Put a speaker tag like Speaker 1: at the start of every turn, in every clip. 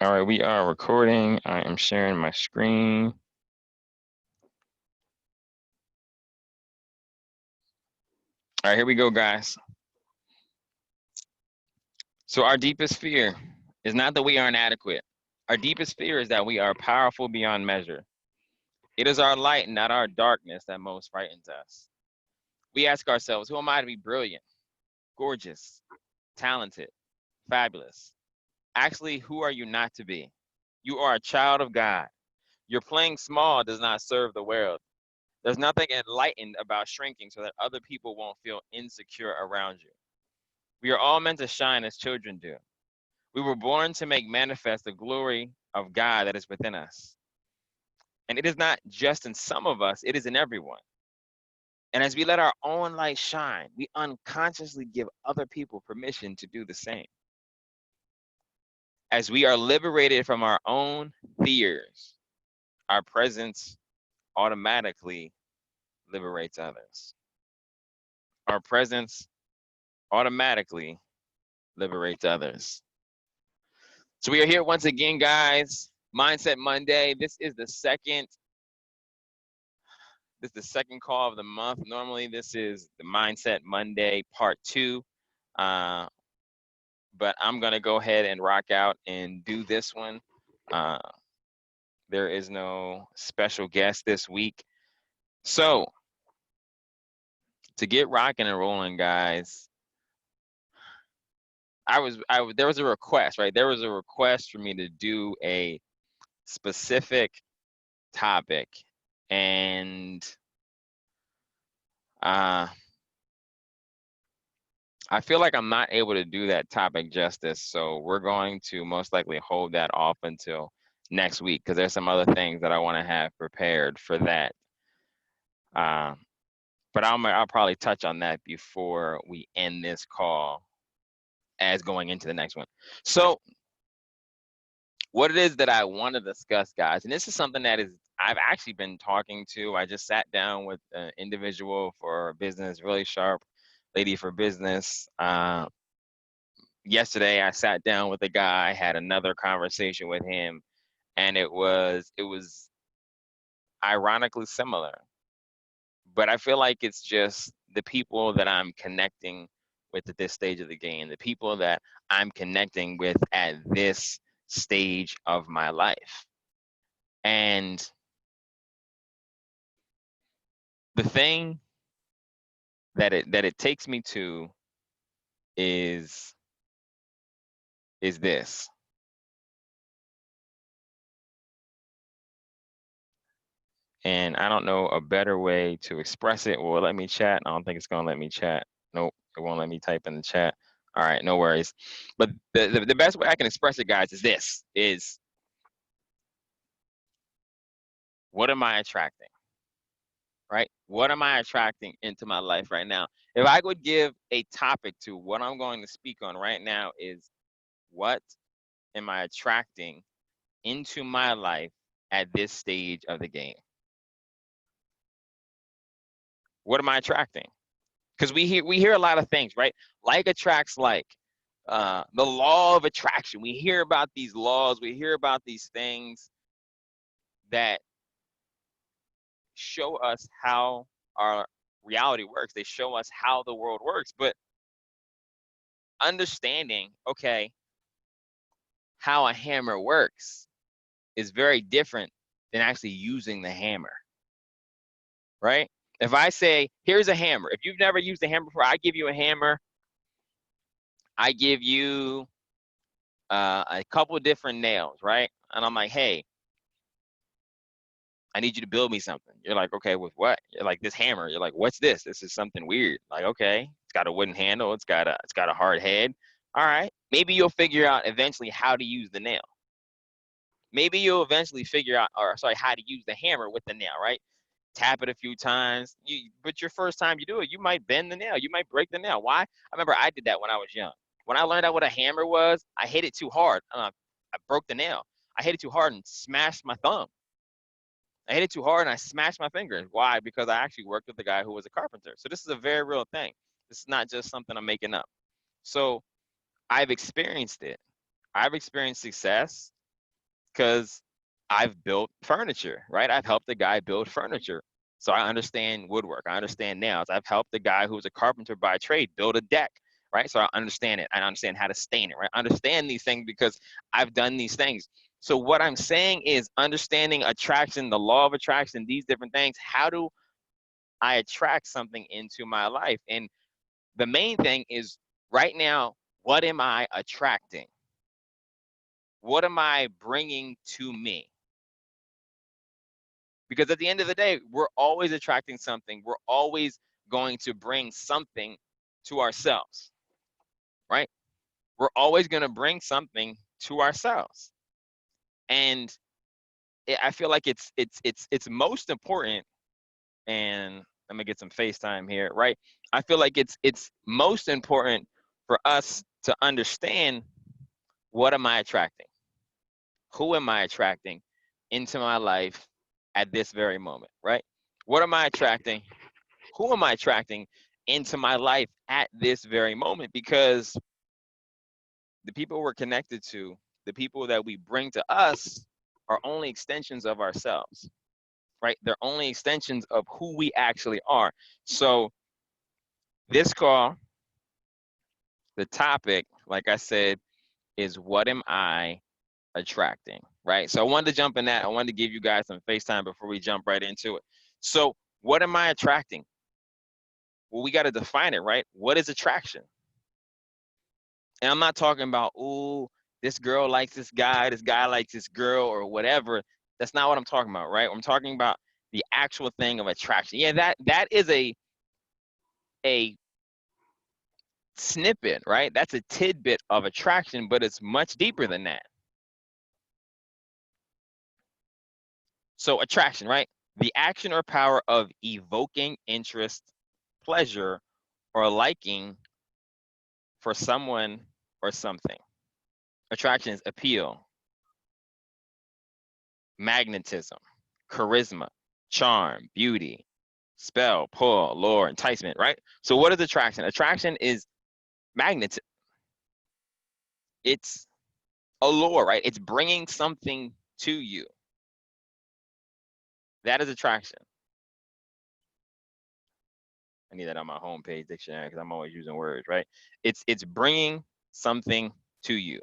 Speaker 1: All right, we are recording. I am sharing my screen. All right, here we go, guys. So our deepest fear is not that we are inadequate. Our deepest fear is that we are powerful beyond measure. It is our light, not our darkness, that most frightens us. We ask ourselves, who am I to be brilliant, gorgeous, talented, fabulous? Actually, who are you not to be? You are a child of God. Your playing small does not serve the world. There's nothing enlightened about shrinking so that other people won't feel insecure around you. We are all meant to shine as children do. We were born to make manifest the glory of God that is within us. And it is not just in some of us, it is in everyone. And as we let our own light shine, we unconsciously give other people permission to do the same. As we are liberated from our own fears, our presence automatically liberates others. Our presence automatically liberates others. So we are here once again, guys. Mindset Monday. This is the second call of the month. Normally, this is the Mindset Monday Part 2. But I'm going to go ahead and rock out and do this one. There is no special guest this week. So, to get rocking and rolling, guys, there was a request, right? There was a request for me to do a specific topic, and I feel like I'm not able to do that topic justice, so we're going to most likely hold that off until next week because there's some other things that I want to have prepared for that. But I'll probably touch on that before we end this call as going into the next one. So what it is that I want to discuss, guys, and this is something that I've actually been talking to. I just sat down with an individual for business, really sharp lady for business. Yesterday I sat down with a guy, had another conversation with him, and it was ironically similar. But I feel like it's just the people that I'm connecting with at this stage of the game, the people that I'm connecting with at this stage of my life. And the thing that it takes me to is this. And I don't know a better way to express it. Will it let me chat? I don't think it's gonna let me chat. Nope, it won't let me type in the chat. All right, no worries. But the best way I can express it, guys, is this: is what am I attracting? Right? What am I attracting into my life right now? If I could give a topic to what I'm going to speak on right now is what am I attracting into my life at this stage of the game? What am I attracting? Because we hear a lot of things, right? Like attracts like. The law of attraction. We hear about these laws. We hear about these things that show us how our reality works. They show us how the world works. But understanding, okay, how a hammer works is very different than actually using the hammer, right? If I say, here's a hammer, if you've never used a hammer before, I give you a hammer, I give you a couple different nails, right? And I'm like, hey, I need you to build me something. You're like, okay, with what? You're like, this hammer. You're like, what's this? This is something weird. Like, okay, it's got a wooden handle. It's got a hard head. All right. Maybe you'll figure out eventually how to use the nail. Maybe you'll eventually figure out, how to use the hammer with the nail, right? Tap it a few times. But your first time you do it, you might bend the nail. You might break the nail. Why? I remember I did that when I was young. When I learned out what a hammer was, I hit it too hard. I broke the nail. I hit it too hard and smashed my thumb. I hit it too hard and I smashed my finger. Why? Because I actually worked with a guy who was a carpenter. So this is a very real thing. This is not just something I'm making up. So I've experienced it. I've experienced success because I've built furniture, right? I've helped a guy build furniture. So I understand woodwork. I understand nails. I've helped a guy who's a carpenter by trade build a deck, right? So I understand it. I understand how to stain it, right? I understand these things because I've done these things. So what I'm saying is understanding attraction, the law of attraction, these different things. How do I attract something into my life? And the main thing is right now, what am I attracting? What am I bringing to me? Because at the end of the day, we're always attracting something. We're always going to bring something to ourselves, right? We're always going to bring something to ourselves. And I feel like it's most important, and let me get some FaceTime here, right? I feel like it's most important for us to understand, what am I attracting? Who am I attracting into my life at this very moment, right? What am I attracting? Who am I attracting into my life at this very moment? Because the people we're connected to, the people that we bring to us, are only extensions of ourselves, right? They're only extensions of who we actually are. So this call, the topic, like I said, is what am I attracting, right? So I wanted to jump in that. I wanted to give you guys some FaceTime before we jump right into it. So what am I attracting? Well, we got to define it, right? What is attraction? And I'm not talking about, oh, this girl likes this guy likes this girl, or whatever. That's not what I'm talking about, right? I'm talking about the actual thing of attraction. Yeah, that is a snippet, right? That's a tidbit of attraction, but it's much deeper than that. So attraction, right? The action or power of evoking interest, pleasure, or liking for someone or something. Attraction is appeal, magnetism, charisma, charm, beauty, spell, pull, lure, enticement, right? So what is attraction? Attraction is magnetism. It's allure, right? It's bringing something to you. That is attraction. I need that on my homepage dictionary because I'm always using words, right? It's bringing something to you.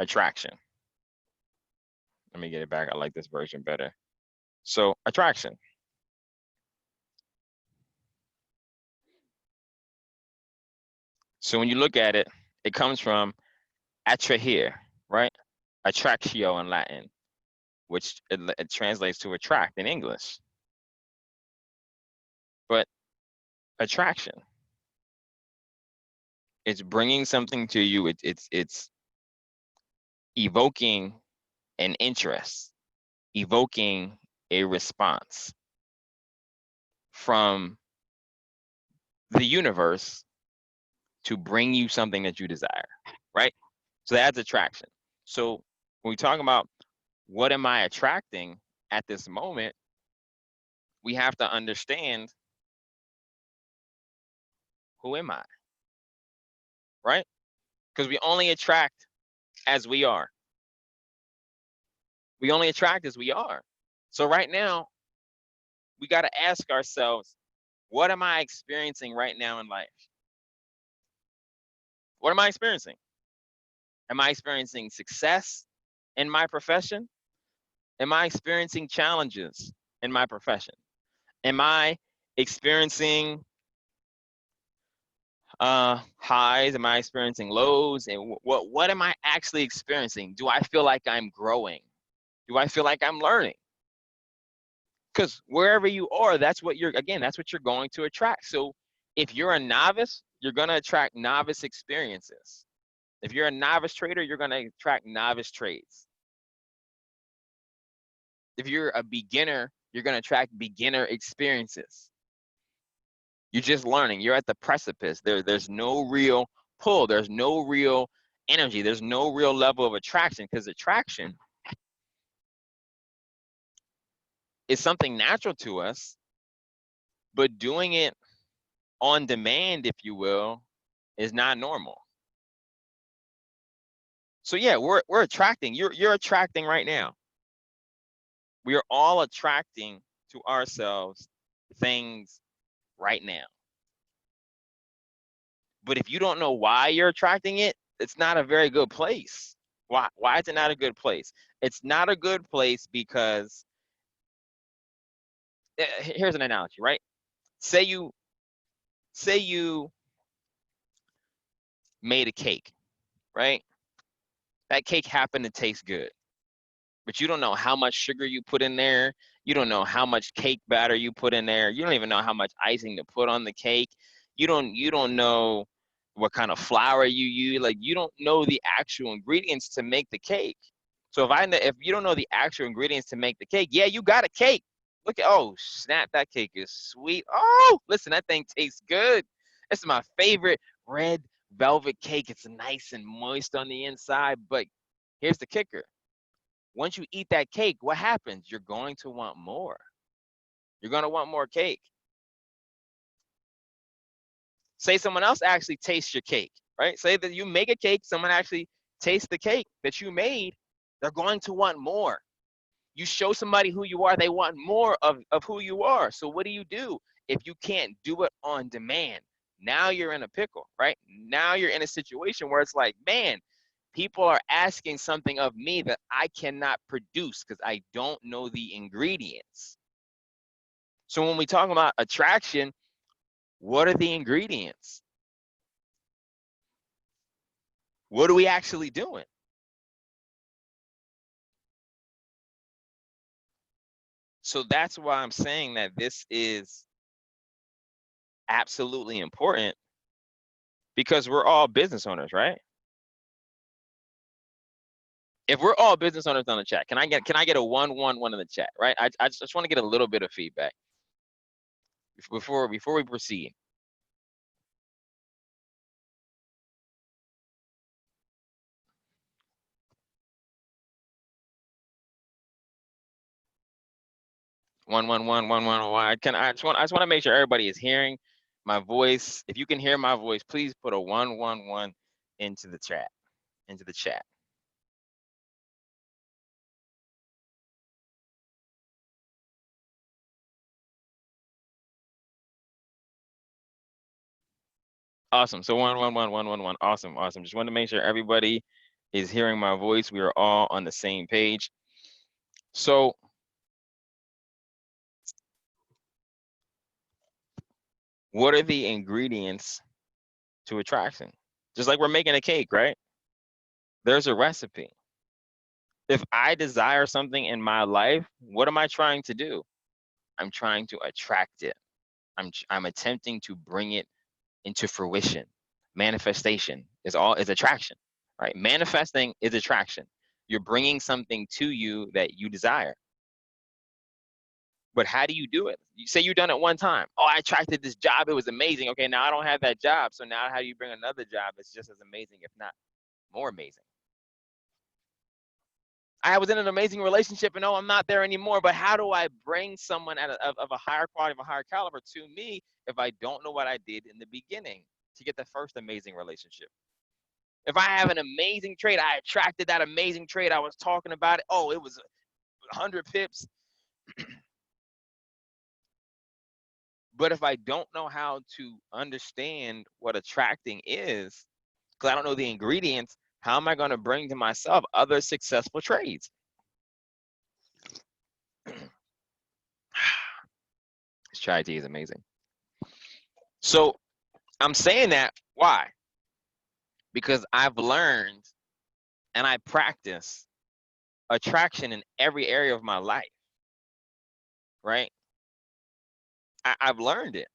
Speaker 1: Attraction. Let me get it back. I like this version better. So attraction. So when you look at it, it comes from attrahere, right? Attractio in Latin, which it translates to attract in English. But attraction, it's bringing something to you. It's evoking an interest, evoking a response from the universe to bring you something that you desire, right? So that's attraction. So when we talk about what am I attracting at this moment, we have to understand, who am I, right? Because we only attract as we are. We only attract as we are. So right now, we got to ask ourselves, what am I experiencing right now in life? What am I experiencing? Am I experiencing success in my profession? Am I experiencing challenges in my profession? Am I experiencing highs? Am I experiencing lows? And what am I actually experiencing? Do I feel like I'm growing? Do I feel like I'm learning? Because wherever you are, that's what you're going to attract. So if you're a novice, you're going to attract novice experiences. If you're a novice trader, you're going to attract novice trades. If you're a beginner, you're going to attract beginner experiences. You're just learning. You're at the precipice. There's no real pull. There's no real energy. There's no real level of attraction, because attraction is something natural to us, but doing it on demand, if you will, is not normal. So yeah, we're attracting. You're attracting right now. We are all attracting to ourselves things right now. But if you don't know why you're attracting it, it's not a very good place. Why is it not a good place? It's not a good place because here's an analogy, right? Say you made a cake, right? That cake happened to taste good, but you don't know how much sugar you put in there. You don't know how much cake batter you put in there. You don't even know how much icing to put on the cake. You don't know what kind of flour you use. Like you don't know the actual ingredients to make the cake. So if you don't know the actual ingredients to make the cake, yeah, you got a cake. Look at oh snap, that cake is sweet. Oh, listen, that thing tastes good. It's my favorite red velvet cake. It's nice and moist on the inside, but here's the kicker. Once you eat that cake, what happens? You're going to want more. You're going to want more cake. Say someone else actually tastes your cake, right? Say that you make a cake, someone actually tastes the cake that you made, they're going to want more. You show somebody who you are, they want more of who you are. So what do? If you can't do it on demand? Now you're in a pickle, right? Now you're in a situation where it's like, man, people are asking something of me that I cannot produce because I don't know the ingredients. So when we talk about attraction, what are the ingredients? What are we actually doing? So that's why I'm saying that this is absolutely important because we're all business owners, right? If we're all business owners on the chat, can I get a 111 in the chat, right? I just want to get a little bit of feedback before we proceed. One one one one one one. I just want to make sure everybody is hearing my voice. If you can hear my voice, please put a 111 into the chat. Into the chat. Awesome. So 111 111. Awesome. Awesome. Just want to make sure everybody is hearing my voice. We are all on the same page. So what are the ingredients to attraction? Just like we're making a cake, right? There's a recipe. If I desire something in my life, what am I trying to do? I'm trying to attract it. I'm attempting to bring it into fruition. Manifestation is attraction, right? Manifesting is attraction. You're bringing something to you that you desire. But how do you do it? You say you've done it one time. Oh, I attracted this job. It was amazing. Okay, now I don't have that job. So now how do you bring another job that's just as amazing, if not more amazing? I was in an amazing relationship and oh, I'm not there anymore. But how do I bring someone of a higher quality, of a higher caliber to me if I don't know what I did in the beginning to get the first amazing relationship? If I have an amazing trade, I attracted that amazing trade. I was talking about it. Oh, it was 100 pips. But if I don't know how to understand what attracting is, because I don't know the ingredients, how am I going to bring to myself other successful trades? This chai tea is amazing. So I'm saying that, why? Because I've learned and I practice attraction in every area of my life, right? I've learned it.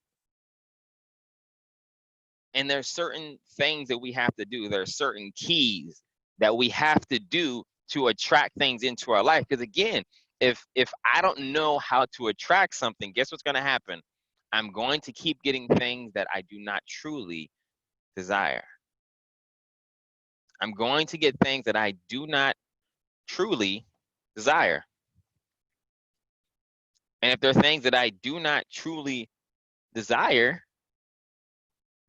Speaker 1: And there's certain things that we have to do. There are certain keys that we have to do to attract things into our life. Because again, if I don't know how to attract something, guess what's going to happen? I'm going to keep getting things that I do not truly desire. I'm going to get things that I do not truly desire. And if there are things that I do not truly desire,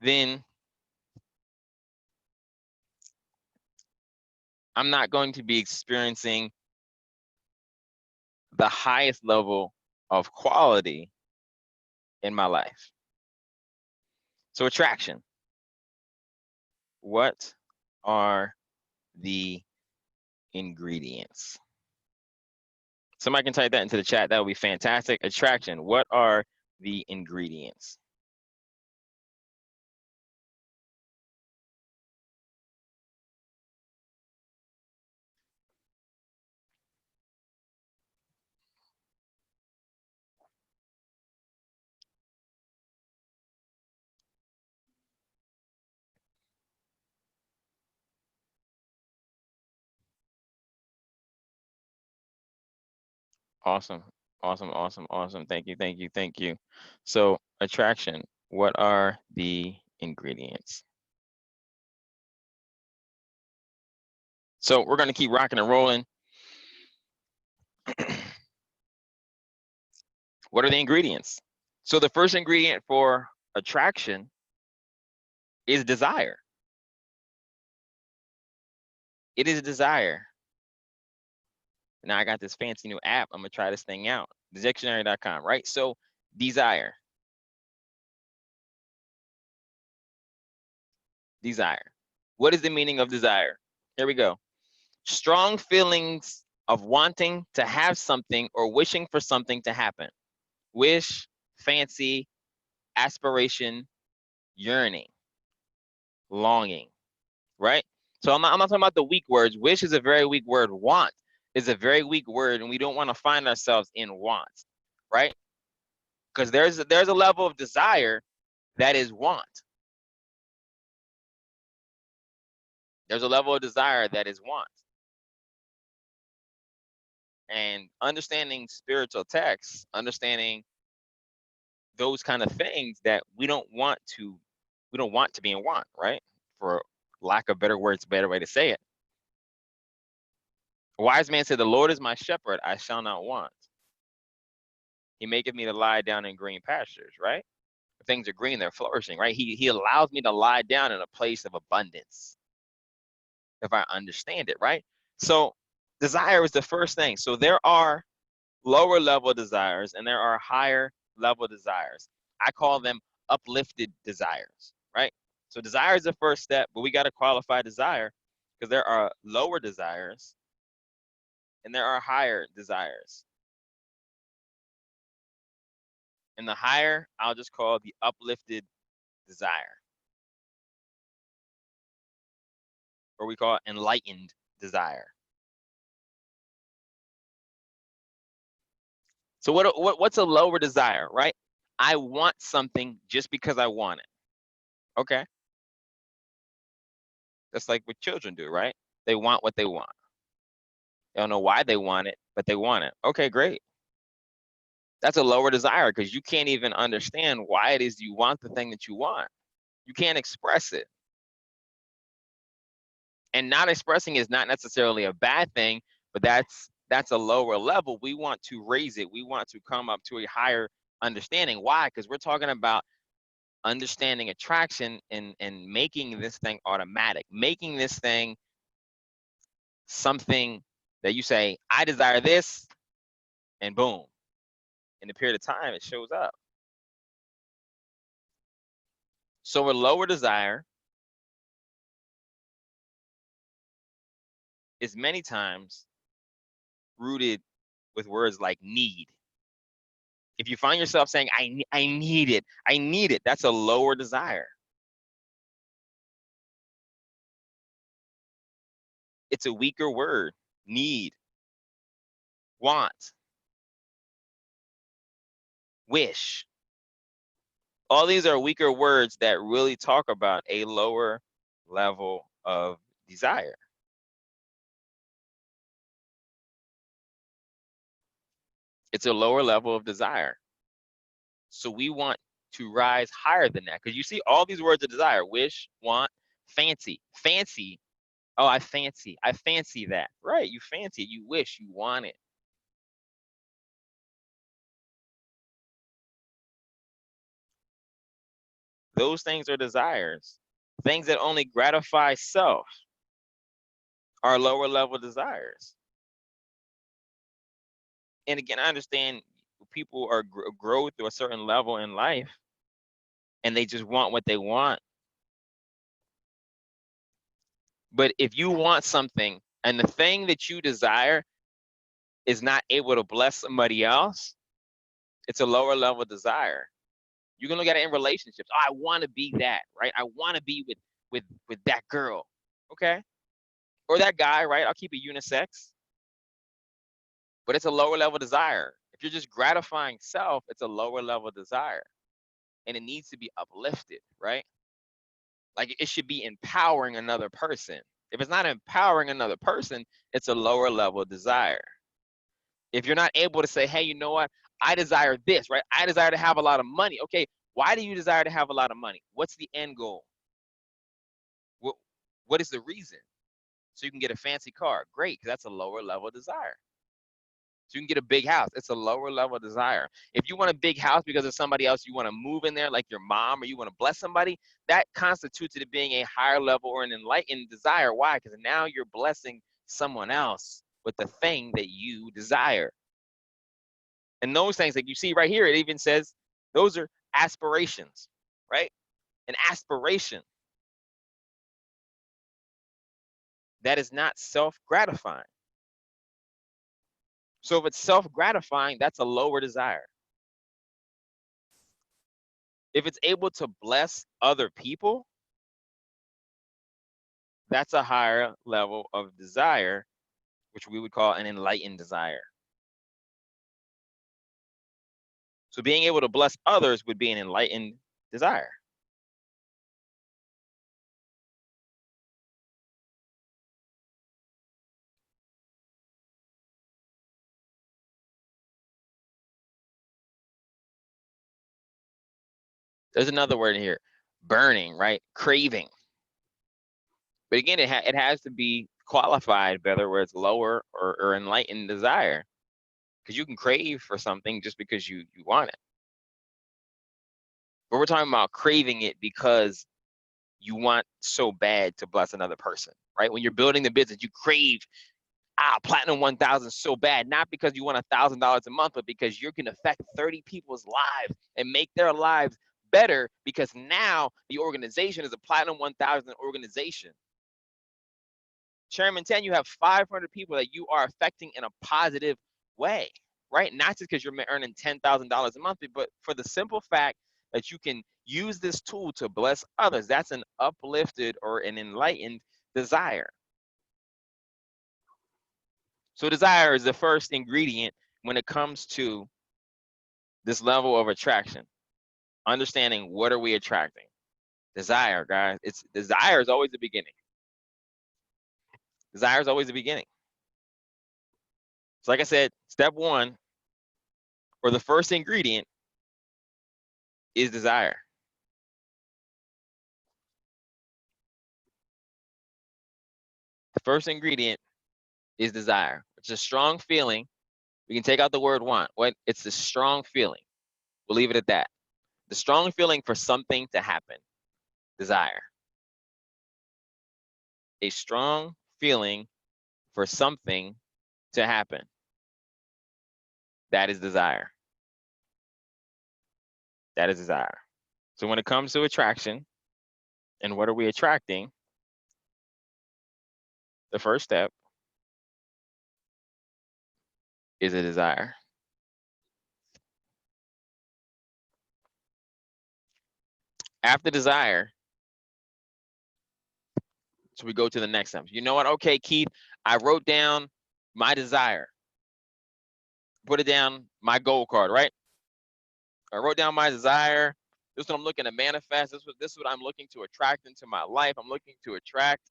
Speaker 1: then I'm not going to be experiencing the highest level of quality in my life. So attraction. What are the ingredients? Somebody can type that into the chat. That would be fantastic. Attraction. What are the ingredients? Awesome. Awesome. Awesome. Awesome. Thank you. Thank you. Thank you. So attraction. What are the ingredients? So we're going to keep rocking and rolling. What are the ingredients? So the first ingredient for attraction is desire. It is desire. Now I got this fancy new app. I'm going to try this thing out. Dictionary.com, right? So desire. Desire. What is the meaning of desire? Here we go. Strong feelings of wanting to have something or wishing for something to happen. Wish, fancy, aspiration, yearning, longing, right? So I'm not talking about the weak words. Wish is a very weak word. Want is a very weak word, and we don't want to find ourselves in want, right? Because there's a level of desire that is want. There's a level of desire that is want. And understanding spiritual texts, understanding those kind of things that we don't want to be in want, right? For lack of better words, better way to say it. A wise man said, "The Lord is my shepherd, I shall not want. He maketh me to lie down in green pastures," right? If things are green, they're flourishing, right? He allows me to lie down in a place of abundance, if I understand it, right? So desire is the first thing. So there are lower level desires and there are higher level desires. I call them uplifted desires, right? So desire is the first step, but we got to qualify desire because there are lower desires and there are higher desires. And the higher, I'll just call the uplifted desire, or we call it enlightened desire. So what's a lower desire, right? I want something just because I want it. Okay. That's like what children do, right? They want what they want. They don't know why they want it, but they want it. Okay, great. That's a lower desire because you can't even understand why it is you want the thing that you want. You can't express it. And not expressing is not necessarily a bad thing, but that's a lower level. We want to raise it. We want to come up to a higher understanding. Why? Because we're talking about understanding attraction and making this thing automatic, making this thing something that you say, I desire this, and boom, in a period of time, it shows up. So a lower desire is many times rooted with words like need. If you find yourself saying, I need it, that's a lower desire. It's a weaker word. Need, want, wish. All these are weaker words that really talk about a lower level of desire. It's a lower level of desire. So we want to rise higher than that. Because you see all these words of desire: wish, want, fancy. Fancy. Oh, I fancy that. Right, you fancy it, you wish, you want it. Those things are desires. Things that only gratify self are lower level desires. And again, I understand people are grow through a certain level in life and they just want what they want. But if you want something and the thing that you desire is not able to bless somebody else, it's a lower level desire. You can look at it in relationships. Oh, I want to be that, right? I want to be with that girl, okay, or that guy, right? I'll keep it unisex, but it's a lower level desire. If you're just gratifying self, it's a lower level desire, and it needs to be uplifted, right? Like it should be empowering another person. If it's not empowering another person, it's a lower level desire. If you're not able to say, hey, you know what? I desire this, right? I desire to have a lot of money. Okay, why do you desire to have a lot of money? What's the end goal? What is the reason? So you can get a fancy car. Great, because that's a lower level desire. So you can get a big house. It's a lower level desire. If you want a big house because of somebody else, you want to move in there like your mom, or you want to bless somebody, that constitutes it being a higher level or an enlightened desire. Why? Because now you're blessing someone else with the thing that you desire. And those things, like you see right here, it even says those are aspirations, right? An aspiration that is not self-gratifying. So if it's self-gratifying, that's a lower desire. If it's able to bless other people, that's a higher level of desire, which we would call an enlightened desire. So being able to bless others would be an enlightened desire. There's another word in here, burning, right? Craving. But again, it has to be qualified, whether it's lower or enlightened desire, because you can crave for something just because you want it. But we're talking about craving it because you want so bad to bless another person, right? When you're building the business, you crave platinum 1000 so bad, not because you want $1,000 a month, but because you can affect 30 people's lives and make their lives better, because now the organization is a platinum 1000 organization. Chairman 10, you have 500 people that you are affecting in a positive way, right? Not just because you're earning $10,000 a month, but for the simple fact that you can use this tool to bless others. That's an uplifted or an enlightened desire. So desire is the first ingredient when it comes to this level of attraction. Understanding, what are we attracting? Desire, guys. It's desire is always the beginning. Desire is always the beginning. So like I said, step one, or the first ingredient, is desire. The first ingredient is desire. It's a strong feeling. We can take out the word want. What? It's a strong feeling. We'll leave it at that. The strong feeling for something to happen. Desire. A strong feeling for something to happen. That is desire. That is desire. So when it comes to attraction, and what are we attracting? The first step is a desire. After desire, so we go to the next step. You know what? Okay, Keith, I wrote down my desire. Put it down, my goal card, right? I wrote down my desire. This is what I'm looking to manifest. This is what I'm looking to attract into my life. I'm looking to attract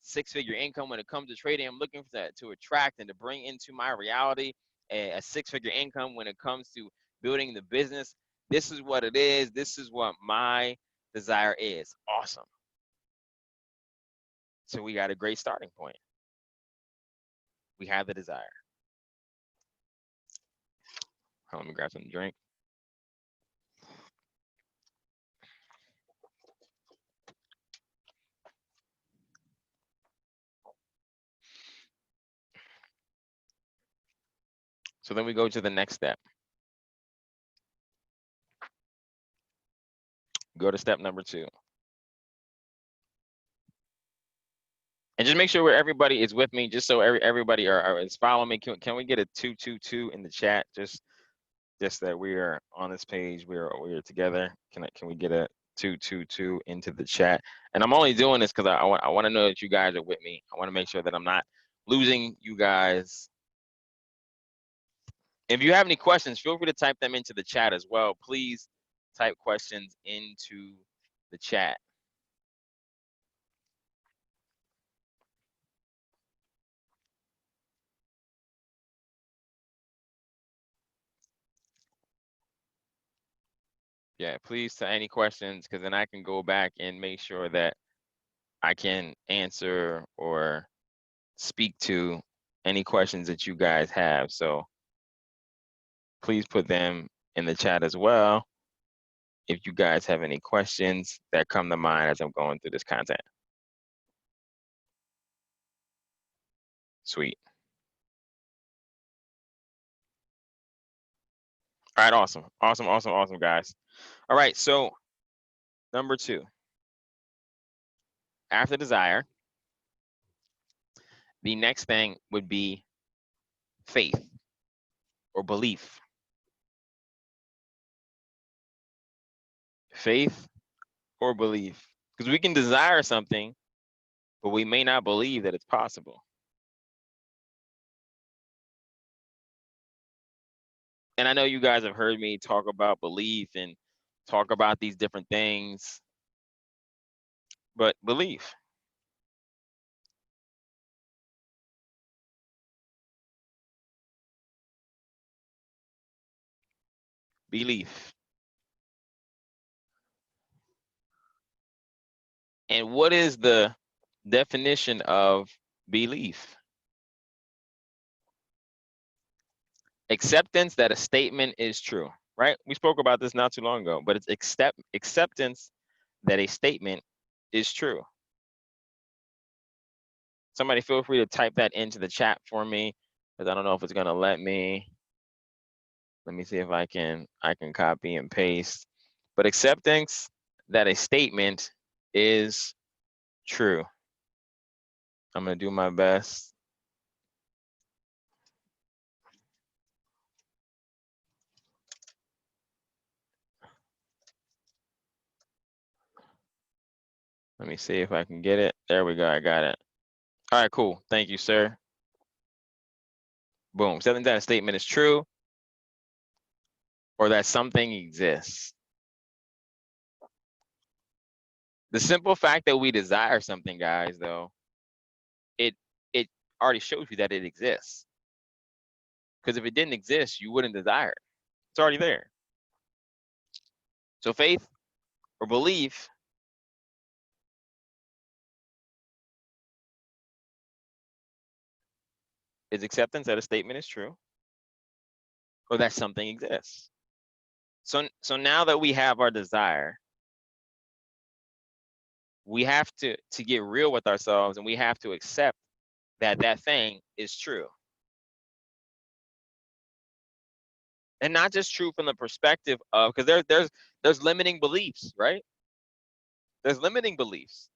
Speaker 1: six-figure income when it comes to trading. I'm looking for that to attract and to bring into my reality a six-figure income when it comes to building the business. This is what it is. This is what my desire is. Awesome. So we got a great starting point. We have the desire. Let me grab some drink. So then we go to the next step. Go to step number 2. And just make sure where everybody is with me, just so everybody is following me. Can we get a 222 in the chat? Just that we are on this page. We are together. Can we get a 222 into the chat? And I'm only doing this because I want to know that you guys are with me. I want to make sure that I'm not losing you guys. If you have any questions, feel free to type them into the chat as well. Please type questions into the chat. Yeah, please to any questions, because then I can go back and make sure that I can answer or speak to any questions that you guys have. So please put them in the chat as well if you guys have any questions that come to mind as I'm going through this content. Sweet. All right, awesome, guys. All right, so number 2, after desire, the next thing would be faith or belief. Faith or belief. Because we can desire something, but we may not believe that it's possible. And I know you guys have heard me talk about belief and talk about these different things, but belief. Belief. And what is the definition of belief? Acceptance that a statement is true, right? We spoke about this not too long ago, but it's acceptance that a statement is true. Somebody feel free to type that into the chat for me, because I don't know if it's gonna let me. Let me see if I can copy and paste. But acceptance that a statement is true. I'm gonna do my best. Let me see if I can get it. There we go, I got it. All right, cool. Thank you, sir. Boom. Accepting that a statement is true or that something exists. The simple fact that we desire something, guys, though, it already shows you that it exists. Because if it didn't exist, you wouldn't desire it. It's already there. So faith or belief is acceptance that a statement is true or that something exists. So now that we have our desire, we have to get real with ourselves, and we have to accept that that thing is true. And not just true from the perspective of, because there's limiting beliefs, right? There's limiting beliefs.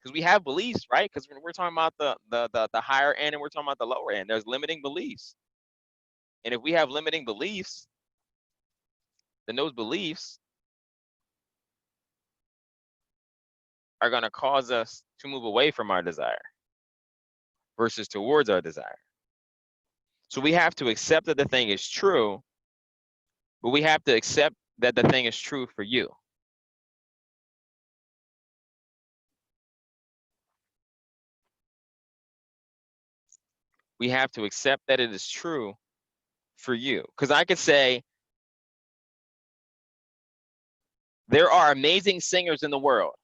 Speaker 1: Because we have beliefs, right? Because we're talking about the higher end and we're talking about the lower end. There's limiting beliefs. And if we have limiting beliefs, then those beliefs are going to cause us to move away from our desire versus towards our desire. So we have to accept that the thing is true, but we have to accept that the thing is true for you. We have to accept that it is true for you. Because I could say, there are amazing singers in the world.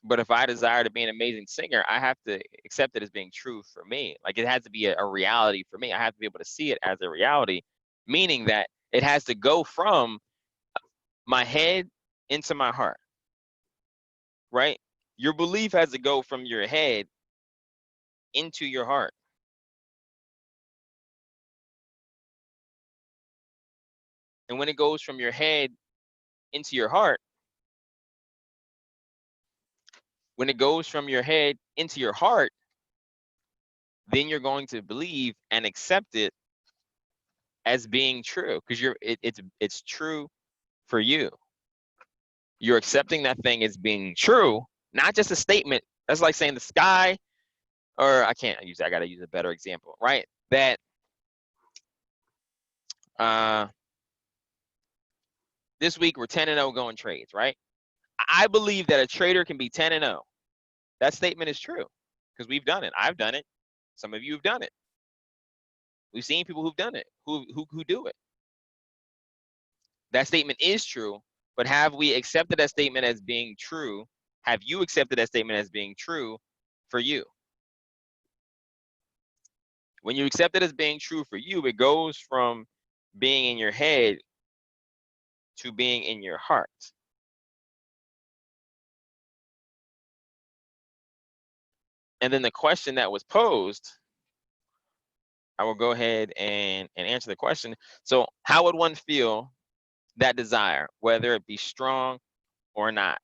Speaker 1: But if I desire to be an amazing singer, I have to accept it as being true for me. Like, it has to be a reality for me. I have to be able to see it as a reality, meaning that it has to go from my head into my heart, right? Your belief has to go from your head into your heart. And when it goes from your head into your heart, when it goes from your head into your heart, then you're going to believe and accept it as being true, because it's true for you. You're accepting that thing as being true, not just a statement. That's like saying the sky, or I can't use that. I got to use a better example, right? That this week we're 10-0 going trades, right? I believe that a trader can be 10-0. That statement is true because we've done it. I've done it. Some of you have done it. We've seen people who've done it, who do it. That statement is true, but have we accepted that statement as being true? Have you accepted that statement as being true for you? When you accept it as being true for you, it goes from being in your head to being in your heart. And then the question that was posed, I will go ahead and answer the question. So how would one feel that desire, whether it be strong or not?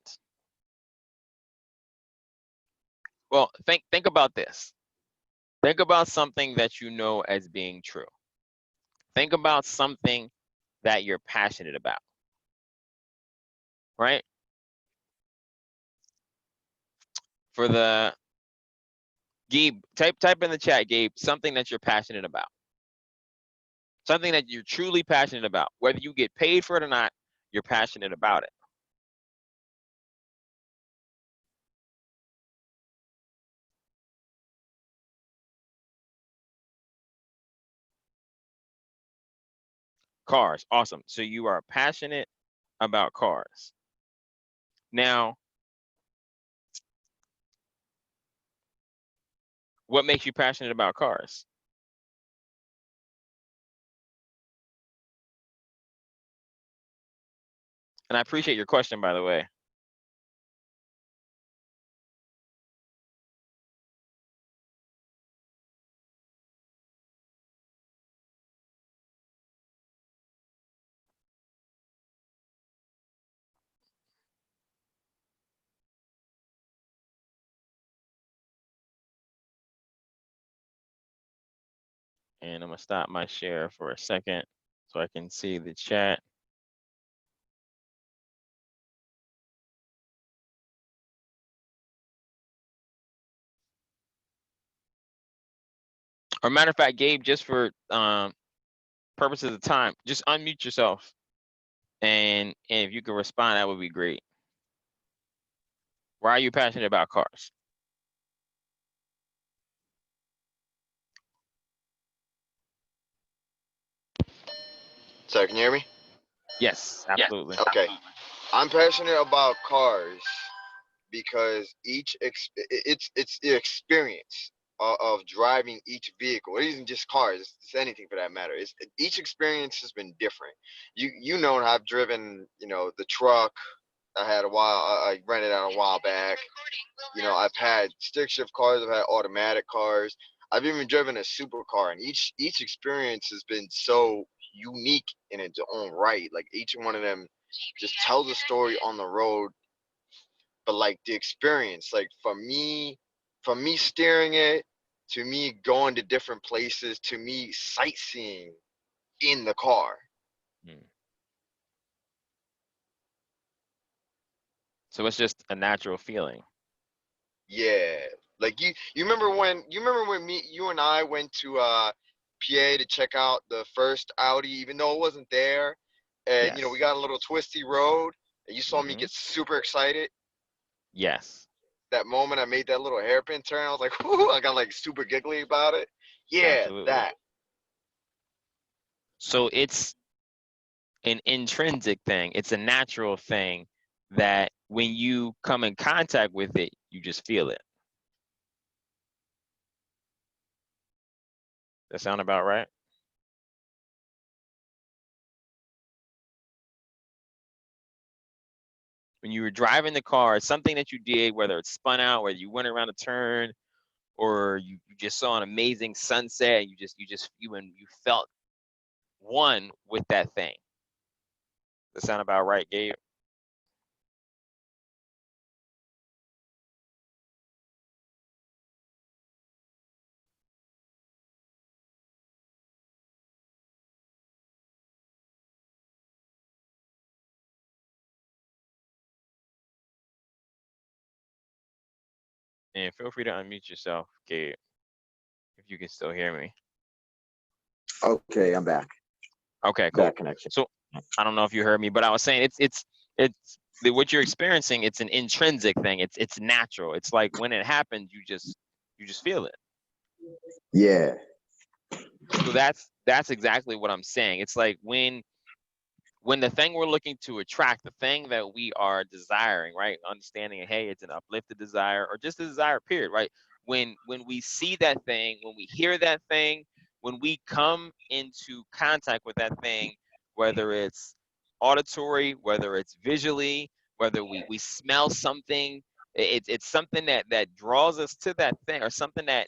Speaker 1: Well, think about this. Think about something that you know as being true. Think about something that you're passionate about, right? For the Gabe, type in the chat, Gabe, something that you're passionate about. Something that you're truly passionate about. Whether you get paid for it or not, you're passionate about it. Cars, awesome. So you are passionate about cars. Now, what makes you passionate about cars? And I appreciate your question, by the way. And I'm gonna stop my share for a second so I can see the chat. Or matter of fact, Gabe, just for purposes of time, just unmute yourself. And if you can respond, that would be great. Why are you passionate about cars?
Speaker 2: Sorry, can you hear me?
Speaker 1: Yes, absolutely.
Speaker 2: Okay. I'm passionate about cars because it's the experience of driving each vehicle. It isn't just cars; it's anything for that matter. Each experience has been different. You know, I've driven the truck. I had a while. I rented out a while back. I've had stick shift cars. I've had automatic cars. I've even driven a supercar, and each experience has been so unique in its own right. Like each one of them just tells a story on the road, but like the experience, like from me steering it to me going to different places to me sightseeing in the car.
Speaker 1: Hmm. So it's just a natural feeling.
Speaker 2: Yeah, like you remember when you and I went to PA to check out the first Audi, even though it wasn't there, and we
Speaker 1: Yes.
Speaker 2: got a little twisty road, and you saw me
Speaker 1: Mm-hmm.
Speaker 2: get super excited.
Speaker 1: Yes,
Speaker 2: That moment I made that little hairpin turn, I was like, whoo, I got like super giggly about it. Yeah,
Speaker 1: absolutely.
Speaker 2: that.
Speaker 1: So it's an intrinsic thing. It's a natural thing that when you come in contact with it, you just feel it. That sound about right? When you were driving the car, it's something that you did, whether it spun out, whether you went around a turn, or you just saw an amazing sunset, and you felt one with that thing. Does that sound about right, Gabe? And feel free to unmute yourself, Gabe, if you can still hear me.
Speaker 3: Okay, I'm back.
Speaker 1: Okay, cool.
Speaker 3: Bad connection.
Speaker 1: So I don't know if you heard me, but I was saying what you're experiencing. It's an intrinsic thing. It's natural. It's like when it happens, you just feel it.
Speaker 3: Yeah.
Speaker 1: So that's exactly what I'm saying. It's like when the thing we're looking to attract, the thing that we are desiring, right? Understanding, hey, it's an uplifted desire or just a desire, period, right? When we see that thing, when we hear that thing, when we come into contact with that thing, whether it's auditory, whether it's visually, whether we smell something, it's something that draws us to that thing, or something that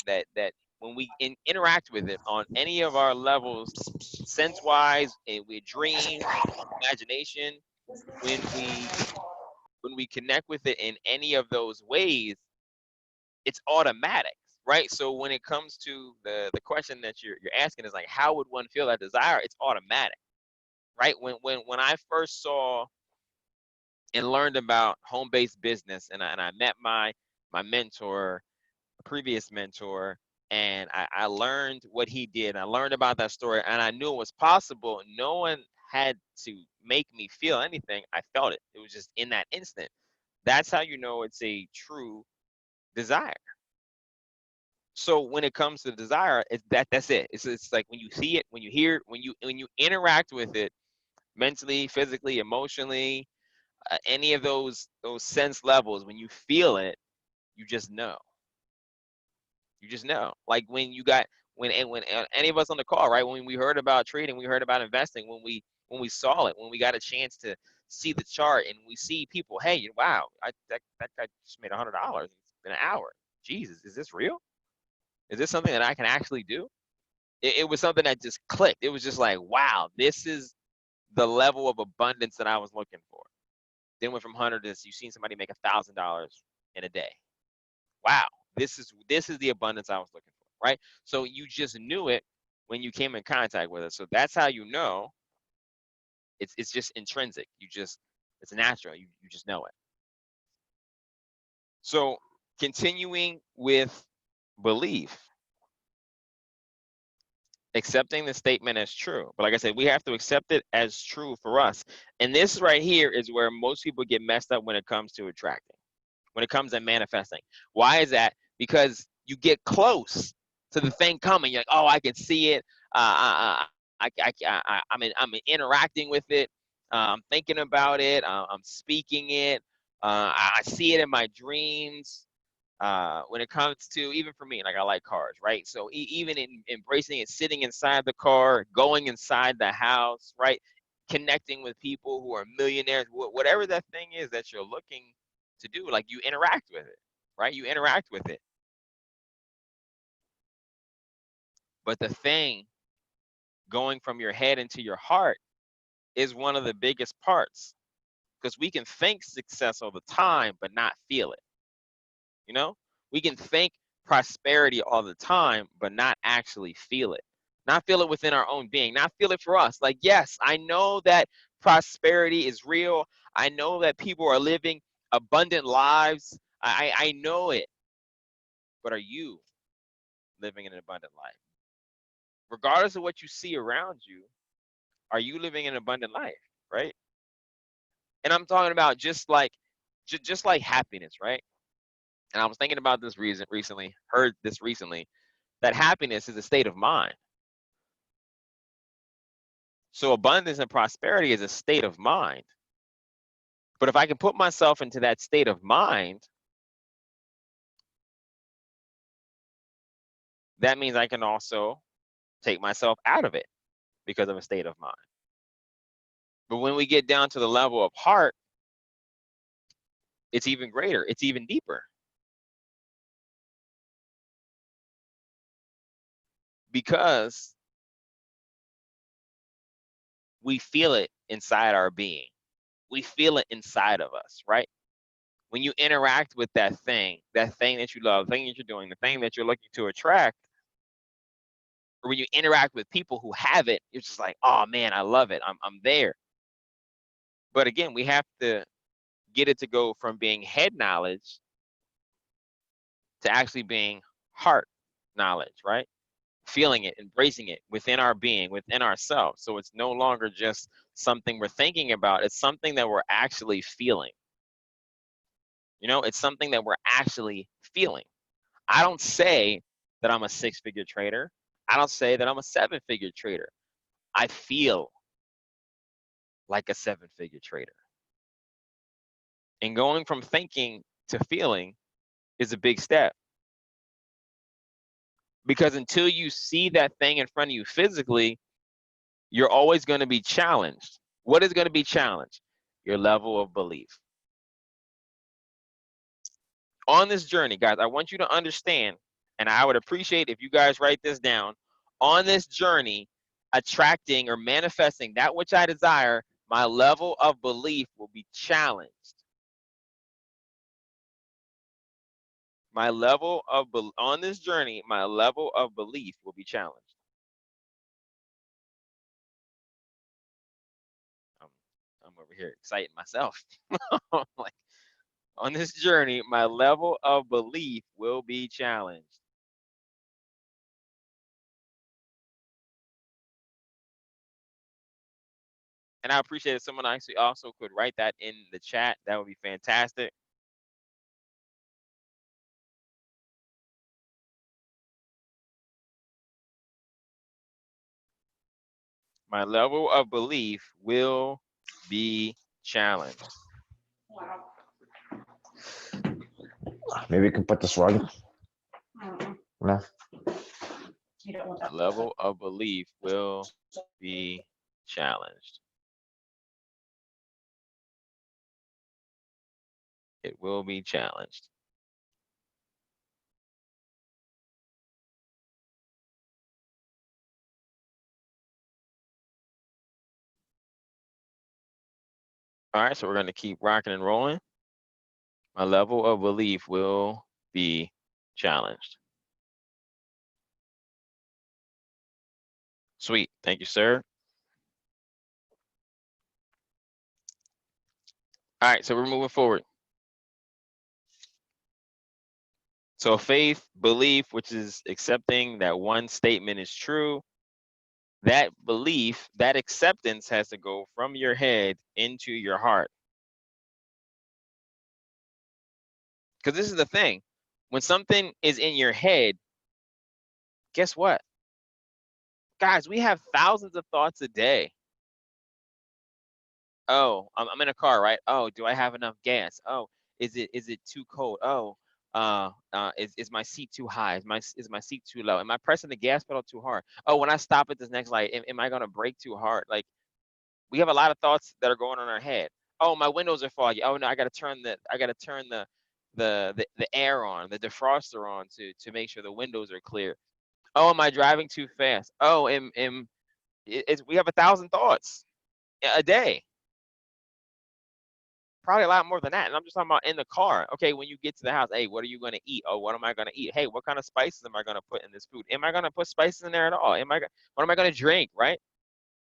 Speaker 1: when we interact with it on any of our levels, sense wise, with dreams, imagination, when we connect with it in any of those ways, it's automatic, right? So when it comes to the question that you're asking, is like, how would one feel that desire? It's automatic, right? When I first saw and learned about home-based business, and I met my mentor, previous mentor, and I learned what he did. I learned about that story, and I knew it was possible. No one had to make me feel anything. I felt it. It was just in that instant. That's how you know it's a true desire. So when it comes to desire, that's it. It's like when you see it, when you hear it, when you interact with it mentally, physically, emotionally, any of those sense levels, when you feel it, you just know. You just know. Like when any of us on the call, right? When we heard about trading, we heard about investing, when we saw it, when we got a chance to see the chart and we see people, hey, wow, that guy just made $100 in an hour. Jesus, is this real? Is this something that I can actually do? It was something that just clicked. It was just like, wow, this is the level of abundance that I was looking for. Then went from 100 to you've seen somebody make $1,000 in a day. Wow, this is the abundance I was looking for, right? So you just knew it when you came in contact with it. So that's how you know it's just intrinsic. It's natural. You just know it. So continuing with belief, accepting the statement as true. But like I said, we have to accept it as true for us. And this right here is where most people get messed up when it comes to attracting, when it comes to manifesting. Why is that? Because you get close to the thing coming. You're like, oh, I can see it. I'm interacting with it. I'm thinking about it. I'm speaking it. I see it in my dreams. When it comes to, even for me, like, I like cars, right? So even in embracing it, sitting inside the car, going inside the house, right? Connecting with people who are millionaires, whatever that thing is that you're looking to do, like, you interact with it, right? You interact with it. But the thing going from your head into your heart is one of the biggest parts, because we can think success all the time, but not feel it. You know, we can think prosperity all the time, but not actually feel it. Not feel it within our own being, not feel it for us. Like, yes, I know that prosperity is real. I know that people are living abundant lives. I know it. But are you living an abundant life? Regardless of what you see around you, are you living an abundant life, right? And I'm talking about just like happiness, right? And I was thinking about this recently, heard this recently, that happiness is a state of mind. So abundance and prosperity is a state of mind. But if I can put myself into that state of mind, that means I can also take myself out of it because of a state of mind. But when we get down to the level of heart, it's even greater, it's even deeper. Because we feel it inside our being. We feel it inside of us, right? When you interact with that thing that you love, the thing that you're doing, the thing that you're looking to attract, or when you interact with people who have it, you're just like, oh man, I love it. I'm there. But again, we have to get it to go from being head knowledge to actually being heart knowledge, right? Feeling it, embracing it within our being, within ourselves. So it's no longer just something we're thinking about, it's something that we're actually feeling. You know, it's something that we're actually feeling. I don't say that I'm a 6-figure trader. I don't say that I'm a 7-figure trader. I feel like a 7-figure trader. And going from thinking to feeling is a big step. Because until you see that thing in front of you physically, you're always going to be challenged. What is going to be challenged? Your level of belief. On this journey, guys, I want you to understand, and I would appreciate if you guys write this down. On this journey, attracting or manifesting that which I desire, my level of belief will be challenged. On this journey, my level of belief will be challenged. I'm over here exciting myself. Like, on this journey, my level of belief will be challenged. And I appreciate if someone actually also could write that in the chat. That would be fantastic. My level of belief will be challenged.
Speaker 4: Wow.
Speaker 5: Maybe we can put this rug. No.
Speaker 4: You don't want
Speaker 1: My
Speaker 4: that.
Speaker 1: level of belief will be challenged. It will be challenged. All right, so we're going to keep rocking and rolling. My level of belief will be challenged. Sweet. Thank you, sir. All right, so we're moving forward. So faith, belief, which is accepting that one statement is true, that belief, that acceptance has to go from your head into your heart. Because this is the thing. When something is in your head, guess what? Guys, we have thousands of thoughts a day. Oh, I'm in a car, right? Oh, do I have enough gas? Oh, is it too cold? Oh, is my seat too high? Is my seat too low? Am I pressing the gas pedal too hard? Oh, when I stop at this next light, am I gonna brake too hard? Like, we have a lot of thoughts that are going on in our head. Oh, my windows are foggy. Oh no, I gotta turn the air on, the defroster on to make sure the windows are clear. Oh, am I driving too fast? Oh, we have 1,000 thoughts a day. Probably a lot more than that. And I'm just talking about in the car. Okay, when you get to the house, hey, what are you going to eat? Oh, what am I going to eat? Hey, what kind of spices am I going to put in this food? Am I going to put spices in there at all? What am I going to drink, right?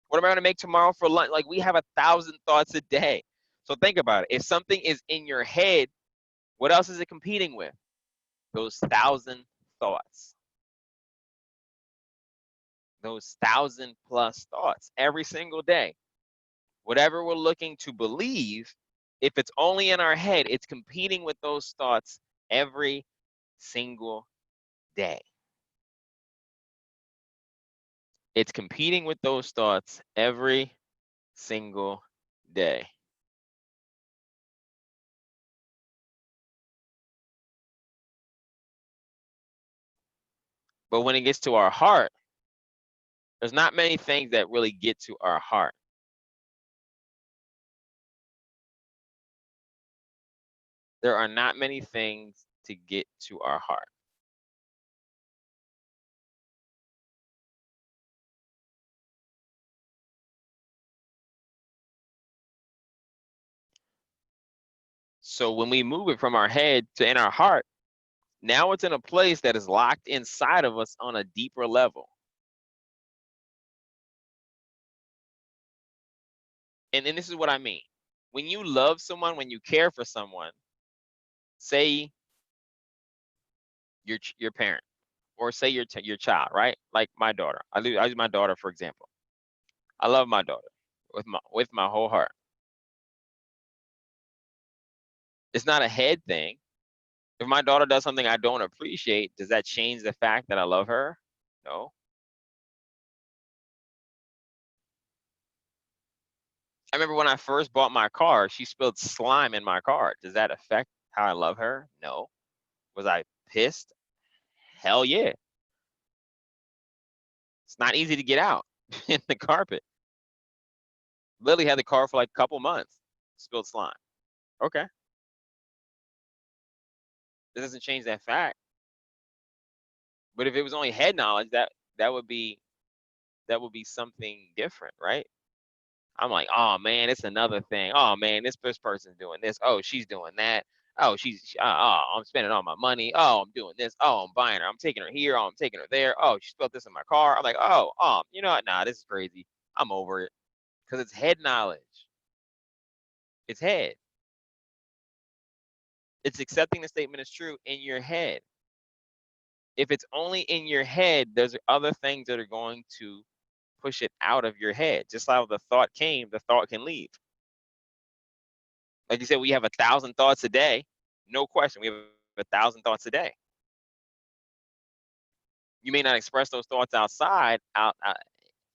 Speaker 1: What am I going to make tomorrow for lunch? Like, we have 1,000 thoughts a day. So think about it. If something is in your head, what else is it competing with? Those 1,000 thoughts. Those 1,000 plus thoughts every single day. Whatever we're looking to believe, if it's only in our head, it's competing with those thoughts every single day. It's competing with those thoughts every single day. But when it gets to our heart, there's not many things that really get to our heart. There are not many things to get to our heart. So when we move it from our head to in our heart, now it's in a place that is locked inside of us on a deeper level. And this is what I mean. When you love someone, when you care for someone, say your parent, or say your child, right? Like my daughter. I use my daughter for example. I love my daughter with my whole heart. It's not a head thing. If my daughter does something I don't appreciate, does that change the fact that I love her? No. I remember when I first bought my car, she spilled slime in my car. Does that affect how I love her? No. Was I pissed? Hell yeah. It's not easy to get out in the carpet. Literally had the car for like a couple months. Spilled slime. Okay. That doesn't change that fact. But if it was only head knowledge, that would be something different, right? I'm like, oh man, it's another thing. Oh man, this person's doing this. Oh, she's doing that. Oh, oh, I'm spending all my money. Oh, I'm doing this. Oh, I'm buying her. I'm taking her here. Oh, I'm taking her there. Oh, she spilled this in my car. I'm like, you know what? Nah, this is crazy. I'm over it. Because it's head knowledge. It's head. It's accepting the statement is true in your head. If it's only in your head, there's other things that are going to push it out of your head. Just like the thought came, the thought can leave. Like you said, we have 1,000 thoughts a day. No question, we have 1,000 thoughts a day. You may not express those thoughts out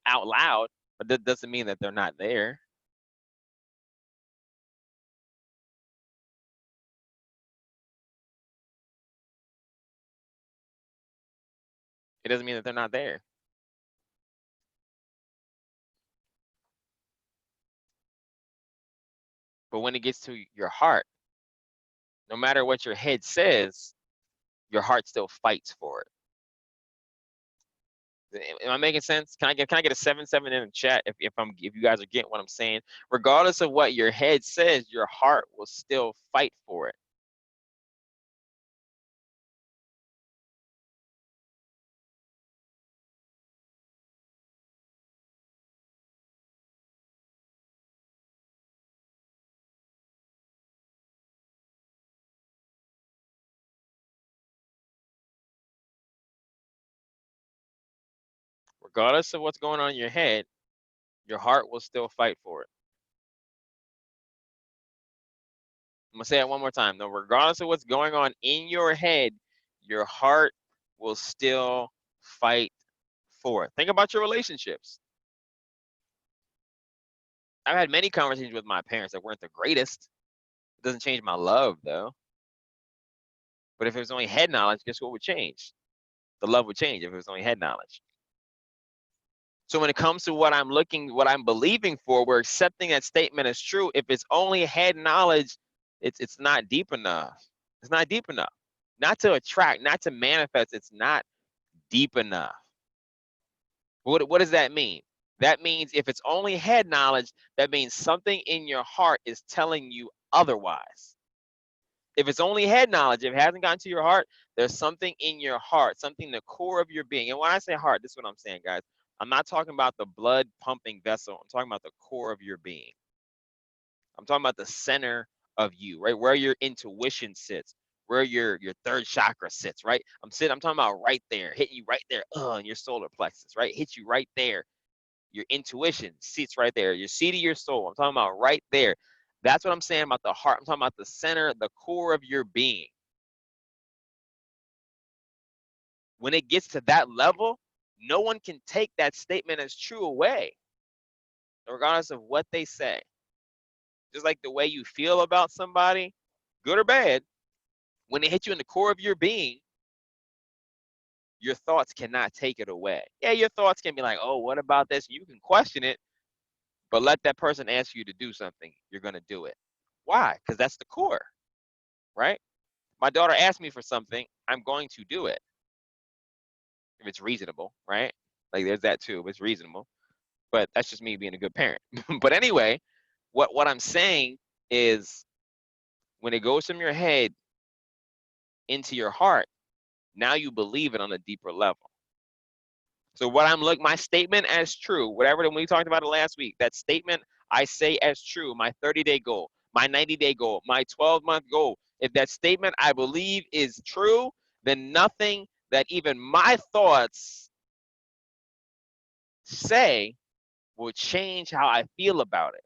Speaker 1: loud, but that doesn't mean that they're not there. It doesn't mean that they're not there. But when it gets to your heart, no matter what your head says, your heart still fights for it. Am I making sense? Can I get a 7-7 in the chat if you guys are getting what I'm saying? Regardless of what your head says, your heart will still fight for it. Regardless of what's going on in your head, your heart will still fight for it. I'm gonna say it one more time. Though, regardless of what's going on in your head, your heart will still fight for it. Think about your relationships. I've had many conversations with my parents that weren't the greatest. It doesn't change my love, though. But if it was only head knowledge, guess what would change? The love would change if it was only head knowledge. So when it comes to what I'm believing for, we're accepting that statement as true. If it's only head knowledge, it's not deep enough. It's not deep enough. Not to attract, not to manifest. It's not deep enough. What does that mean? That means if it's only head knowledge, that means something in your heart is telling you otherwise. If it's only head knowledge, if it hasn't gotten to your heart, there's something in your heart, something in the core of your being. And when I say heart, this is what I'm saying, guys. I'm not talking about the blood pumping vessel. I'm talking about the core of your being. I'm talking about the center of you, right? Where your intuition sits, where your third chakra sits, right? I'm talking about right there, hitting you right there, in your solar plexus, right? Hit you right there. Your intuition sits right there. Your seat of your soul. I'm talking about right there. That's what I'm saying about the heart. I'm talking about the center, the core of your being. When it gets to that level, no one can take that statement as true away, regardless of what they say. Just like the way you feel about somebody, good or bad, when it hits you in the core of your being, your thoughts cannot take it away. Yeah, your thoughts can be like, oh, what about this? You can question it, but let that person ask you to do something. You're going to do it. Why? Because that's the core, right? My daughter asked me for something. I'm going to do it. If it's reasonable, right? Like there's that too, if it's reasonable. But that's just me being a good parent. But anyway, what I'm saying is When it goes from your head into your heart, now you believe it on a deeper level. So what my statement as true, whatever we talked about it last week, that statement I say as true, my 30-day goal, my 90-day goal, my 12-month goal, if that statement I believe is true, then nothing that even my thoughts say will change how I feel about it.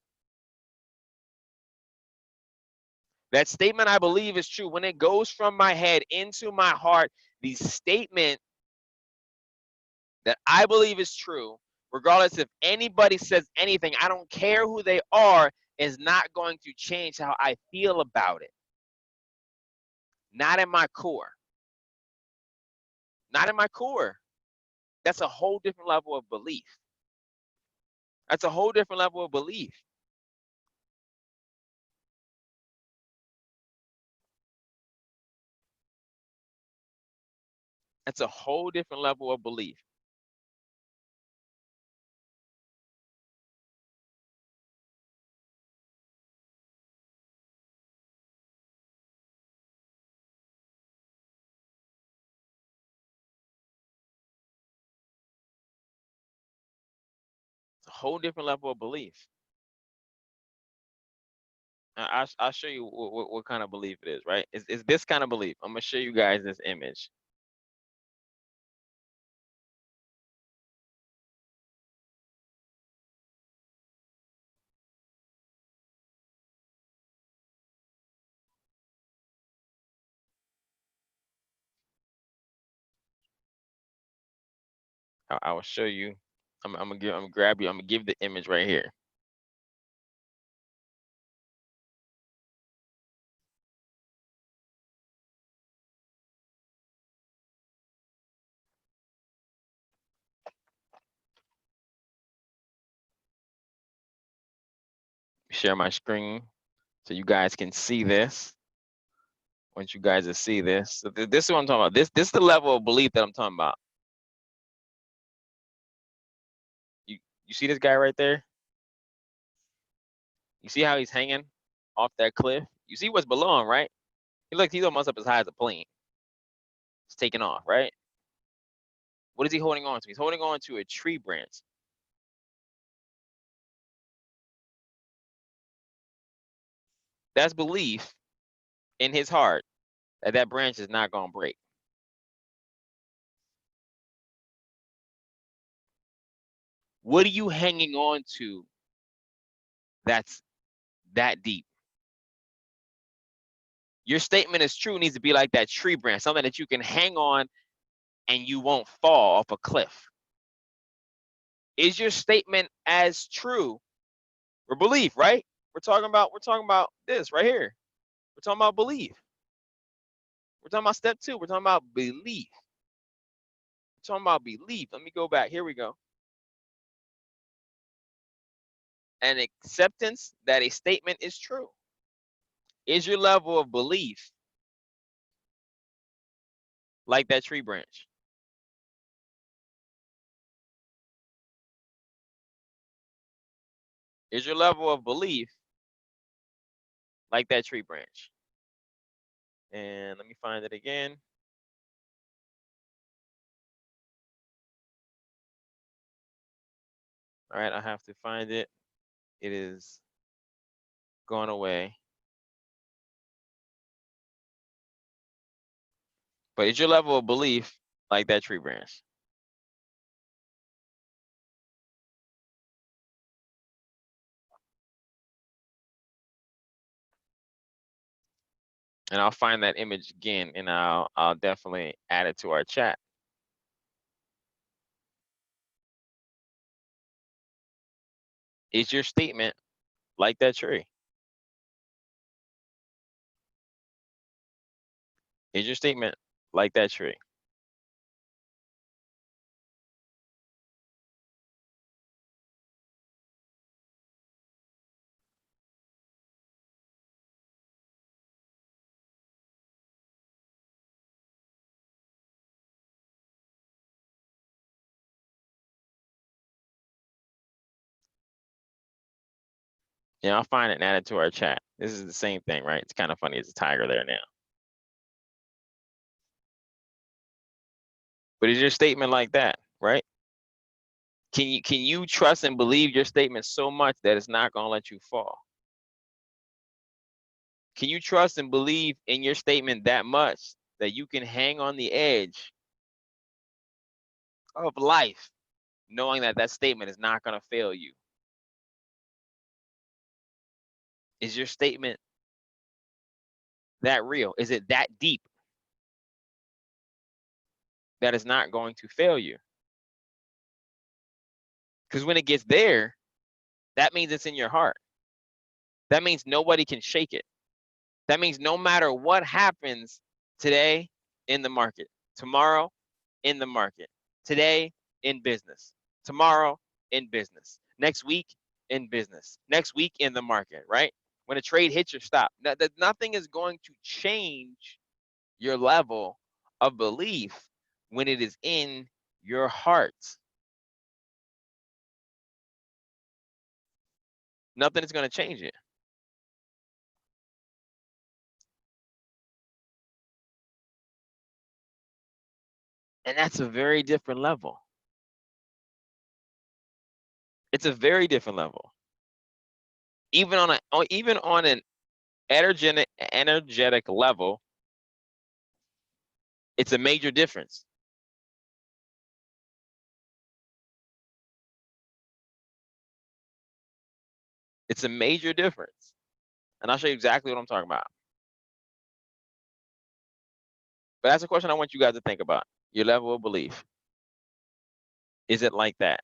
Speaker 1: That statement I believe is true. When it goes from my head into my heart, the statement that I believe is true, regardless if anybody says anything, I don't care who they are, is not going to change how I feel about it. Not in my core. Not in my core. That's a whole different level of belief. That's a whole different level of belief. That's a whole different level of belief. It's a whole different level of belief. I'll show you what kind of belief it is, right? It's this kind of belief. I'm going to show you guys this image. I will show you. I'm gonna grab you. I'm gonna give the image right here. Share my screen so you guys can see this. I want you guys to see this. So this is what I'm talking about. This is the level of belief that I'm talking about. You see this guy right there? You see how he's hanging off that cliff? You see what's below him, right? He's almost up as high as a plane. It's taking off, right? What is he holding on to? He's holding on to a tree branch. That's belief in his heart that that branch is not gonna break. What are you hanging on to that's that deep? Your statement is true needs to be like that tree branch, something that you can hang on and you won't fall off a cliff. Is your statement as true or belief, right? We're talking about this right here. We're talking about belief. We're talking about step 2. We're talking about belief. We're talking about belief. Let me go back. Here we go. An acceptance that a statement is true. Is your level of belief like that tree branch? Is your level of belief like that tree branch? And let me find it again. All right, I have to find it. It is gone away. But is your level of belief like that tree branch? And I'll find that image again, and I'll definitely add it to our chat. Is your statement like that tree? Is your statement like that tree? Yeah, I'll find it and add it to our chat. This is the same thing, right? It's kind of funny. It's a tiger there now. But is your statement like that, right? Can you trust and believe your statement so much that it's not gonna let you fall? Can you trust and believe in your statement that much that you can hang on the edge of life, knowing that that statement is not gonna fail you? Is your statement that real? Is it that deep that it's not going to fail you? Because when it gets there, that means it's in your heart. That means nobody can shake it. That means no matter what happens today in the market, tomorrow in the market, today in business, tomorrow in business, next week in business, next week in the market, right? When a trade hits your stop, nothing is going to change your level of belief when it is in your heart. Nothing is going to change it. And that's a very different level. It's a very different level. Even on an energetic level, it's a major difference. It's a major difference. And I'll show you exactly what I'm talking about. But that's a question I want you guys to think about. Your level of belief. Is it like that?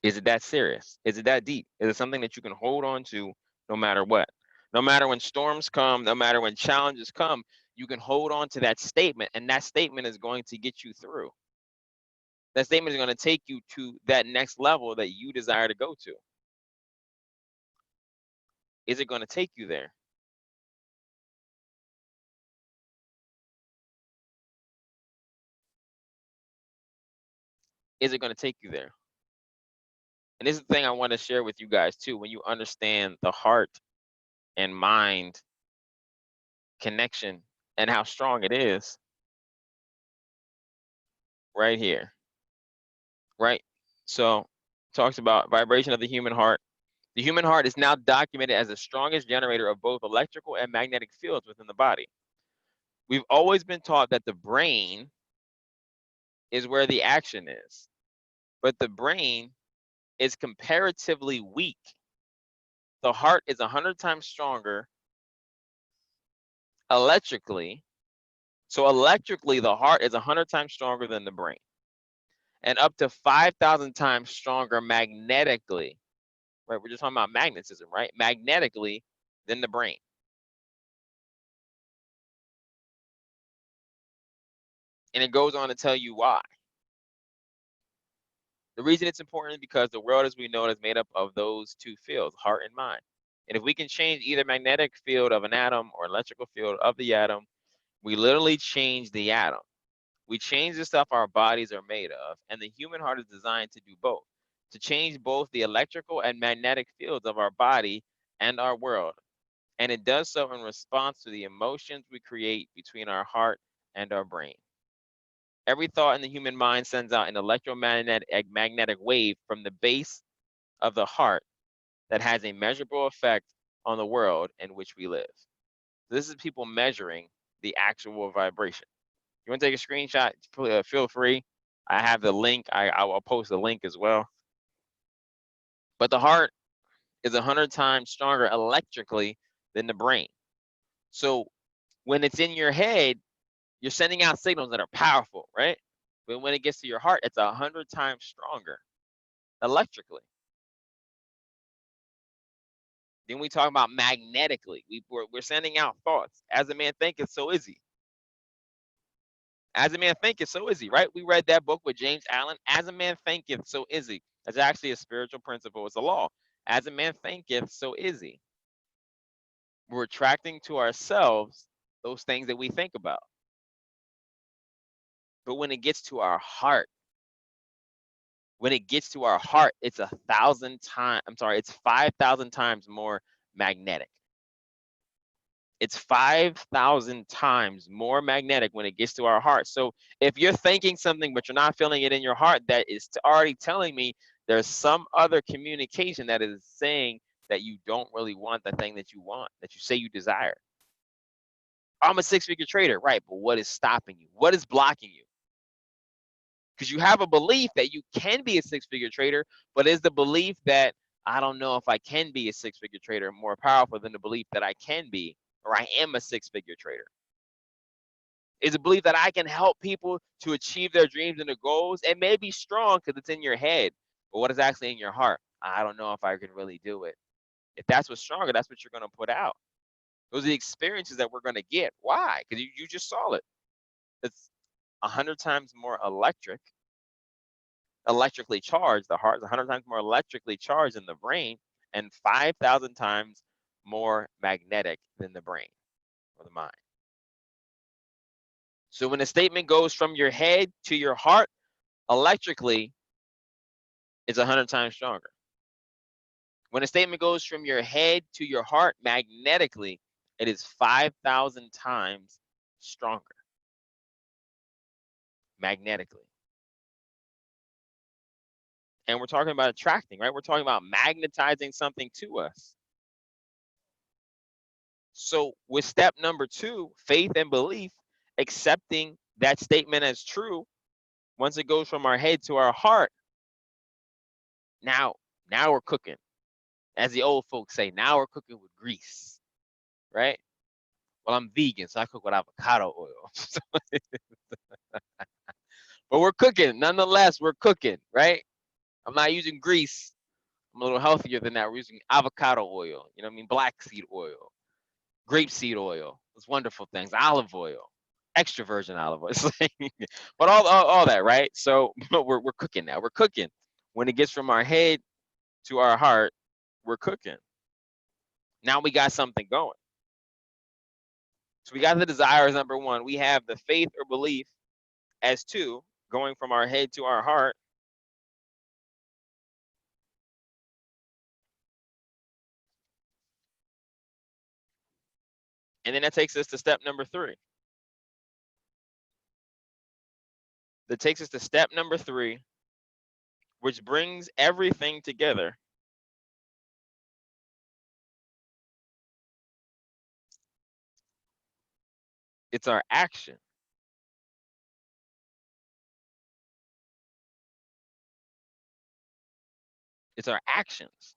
Speaker 1: Is it that serious? Is it that deep? Is it something that you can hold on to no matter what? No matter when storms come, no matter when challenges come, you can hold on to that statement, and that statement is going to get you through. That statement is going to take you to that next level that you desire to go to. Is it going to take you there? Is it going to take you there? And this is the thing I want to share with you guys too. When you understand the heart and mind connection and how strong it is, right here, right? So, talks about vibration of the human heart. The human heart is now documented as the strongest generator of both electrical and magnetic fields within the body. We've always been taught that the brain is where the action is, but the brain is comparatively weak. The heart is 100 times stronger electrically. So electrically, the heart is 100 times stronger than the brain, and up to 5,000 times stronger magnetically, right? We're just talking about magnetism, right? Magnetically than the brain. And it goes on to tell you why. The reason it's important is because the world as we know it is made up of those two fields, heart and mind. And if we can change either magnetic field of an atom or electrical field of the atom, we literally change the atom. We change the stuff our bodies are made of, and the human heart is designed to do both, to change both the electrical and magnetic fields of our body and our world. And it does so in response to the emotions we create between our heart and our brain. Every thought in the human mind sends out an electromagnetic wave from the base of the heart that has a measurable effect on the world in which we live. This is people measuring the actual vibration. You want to take a screenshot? Feel free. I have the link. I will post the link as well. But the heart is 100 times stronger electrically than the brain. So when it's in your head, you're sending out signals that are powerful, right? But when it gets to your heart, it's 100 times stronger electrically. Then we talk about magnetically. We're sending out thoughts. As a man thinketh, so is he. As a man thinketh, so is he, right? We read that book with James Allen. As a man thinketh, so is he. That's actually a spiritual principle. It's a law. As a man thinketh, so is he. We're attracting to ourselves those things that we think about. But when it gets to our heart, it's 1,000 times, it's 5,000 times more magnetic. It's 5,000 times more magnetic when it gets to our heart. So if you're thinking something, but you're not feeling it in your heart, that is already telling me there's some other communication that is saying that you don't really want the thing that you want, that you say you desire. I'm a six-figure trader, right? But what is stopping you? What is blocking you? Because you have a belief that you can be a six-figure trader, but is the belief that I don't know if I can be a six-figure trader more powerful than the belief that I can be, or I am a six-figure trader? Is a belief that I can help people to achieve their dreams and their goals? It may be strong because it's in your head, but what is actually in your heart? I don't know if I can really do it. If that's what's stronger, that's what you're going to put out. Those are the experiences that we're going to get. Why? Because you just saw it. It's 100 times more electrically charged. The heart is 100 times more electrically charged than the brain, and 5,000 times more magnetic than the brain or the mind. So when a statement goes from your head to your heart, electrically, it's 100 times stronger. When a statement goes from your head to your heart, magnetically, it is 5,000 times stronger. Magnetically. And we're talking about attracting, right? We're talking about magnetizing something to us. So with step number 2, faith and belief, accepting that statement as true, once it goes from our head to our heart, now we're cooking. As the old folks say, now we're cooking with grease, right? Well, I'm vegan, so I cook with avocado oil. But we're cooking, nonetheless, we're cooking, right? I'm not using grease. I'm a little healthier than that. We're using avocado oil, you know what I mean? Black seed oil, grapeseed oil, those wonderful things, olive oil, extra virgin olive oil. But all that, right? So we're cooking now. We're cooking. When it gets from our head to our heart, we're cooking. Now we got something going. So we got the desires, number 1. We have the faith or belief as 2, going from our head to our heart. And then that takes us to step number 3. That takes us to step number 3, which brings everything together. It's our action. It's our actions.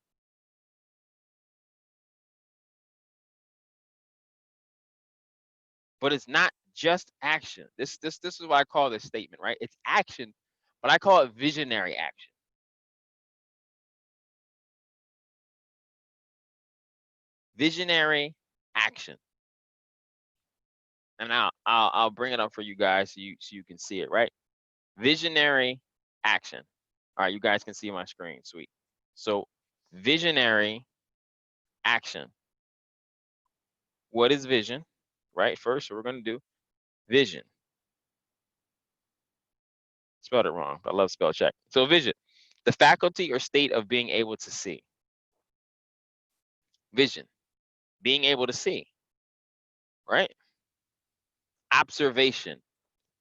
Speaker 1: But it's not just action. This is what I call this statement, right? It's action, but I call it visionary action. Visionary action. And now I'll bring it up for you guys so you can see it, right? Visionary action. All right, you guys can see my screen. Sweet. So visionary action. What is vision? Right? First, what we're going to do, vision. Spelled it wrong, but I love spell check. So vision, the faculty or state of being able to see. Vision, being able to see, right? Observation,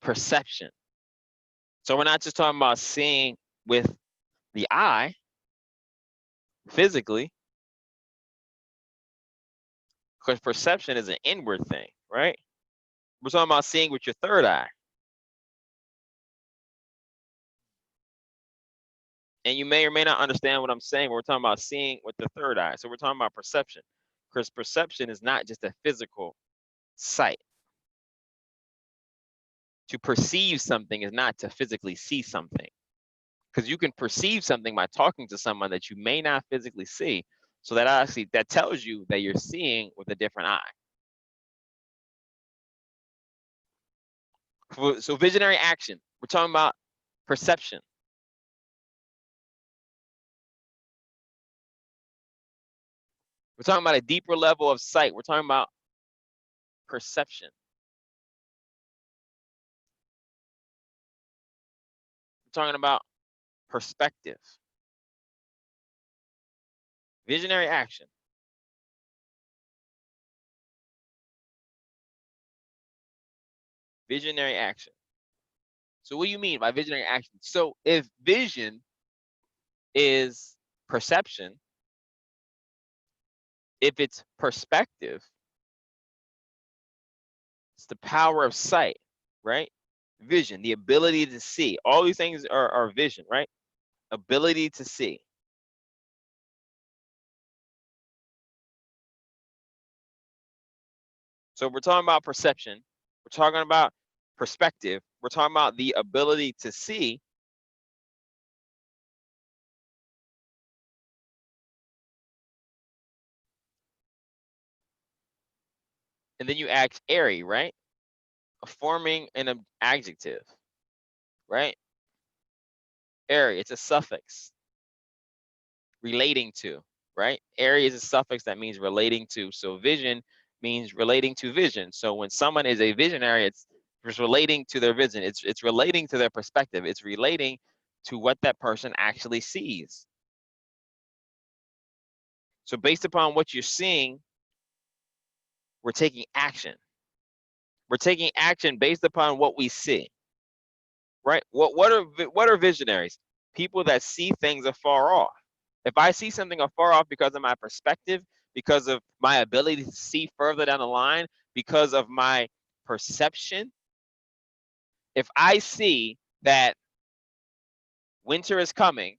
Speaker 1: perception. So we're not just talking about seeing with the eye, physically, because perception is an inward thing, right? We're talking about seeing with your third eye. And you may or may not understand what I'm saying. We're talking about seeing with the third eye. So we're talking about perception, because perception is not just a physical sight. To perceive something is not to physically see something, because you can perceive something by talking to someone that you may not physically see. So that tells you that you're seeing with a different eye. So visionary action, we're talking about perception. We're talking about a deeper level of sight. We're talking about perception. talking about perspective. Visionary action. Visionary action. So what do you mean by visionary action? So if vision is perception, if it's perspective, it's the power of sight, right? Vision, the ability to see. All these things are vision, right? Ability to see. So we're talking about perception. We're talking about perspective. We're talking about the ability to see. And then you add airy, right? Forming an adjective, right? Airy, it's a suffix. Relating to, right? Airy is a suffix that means relating to. So vision means relating to vision. So when someone is a visionary, it's relating to their vision. It's relating to their perspective. It's relating to what that person actually sees. So based upon what you're seeing, we're taking action. We're taking action based upon what we see, right? What are visionaries? People that see things afar off. If I see something afar off because of my perspective, because of my ability to see further down the line, because of my perception, if I see that winter is coming,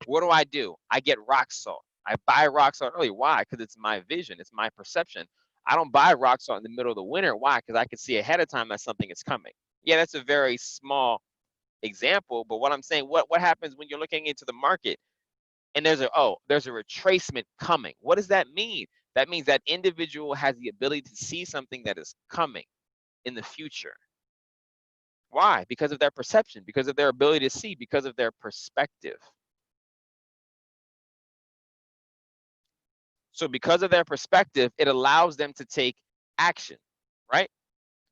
Speaker 1: what do? I get rock salt. I buy rock salt early. Why? Because it's my vision. It's my perception. I don't buy rock salt in the middle of the winter. Why? Because I can see ahead of time that something is coming. Yeah, that's a very small example, but what I'm saying, what happens when you're looking into the market and there's a retracement coming? What does that mean? That means that individual has the ability to see something that is coming in the future. Why? Because of their perception, because of their ability to see, because of their perspective. So because of their perspective, it allows them to take action, right?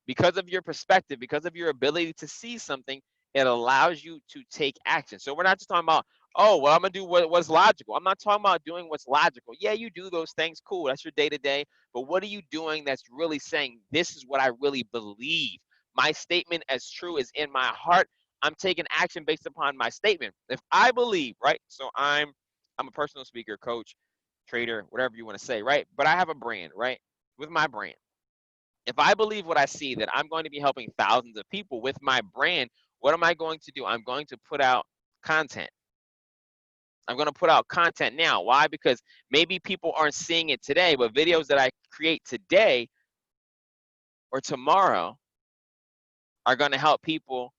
Speaker 1: Because of your perspective, because of your ability to see something, it allows you to take action. So we're not just talking about, oh, well, I'm gonna do what's logical. I'm not talking about doing what's logical. Yeah, you do those things, cool, that's your day-to-day, but what are you doing that's really saying, this is what I really believe? My statement, as true as in my heart, I'm taking action based upon my statement. If I believe, right? So I'm a personal speaker, coach, trader, whatever you want to say, right? But I have a brand, right? With my brand, if I believe what I see, that I'm going to be helping thousands of people with my brand, what am I going to do? I'm going to put out content. I'm going to put out content now. Why? Because maybe people aren't seeing it today, but videos that I create today or tomorrow are going to help people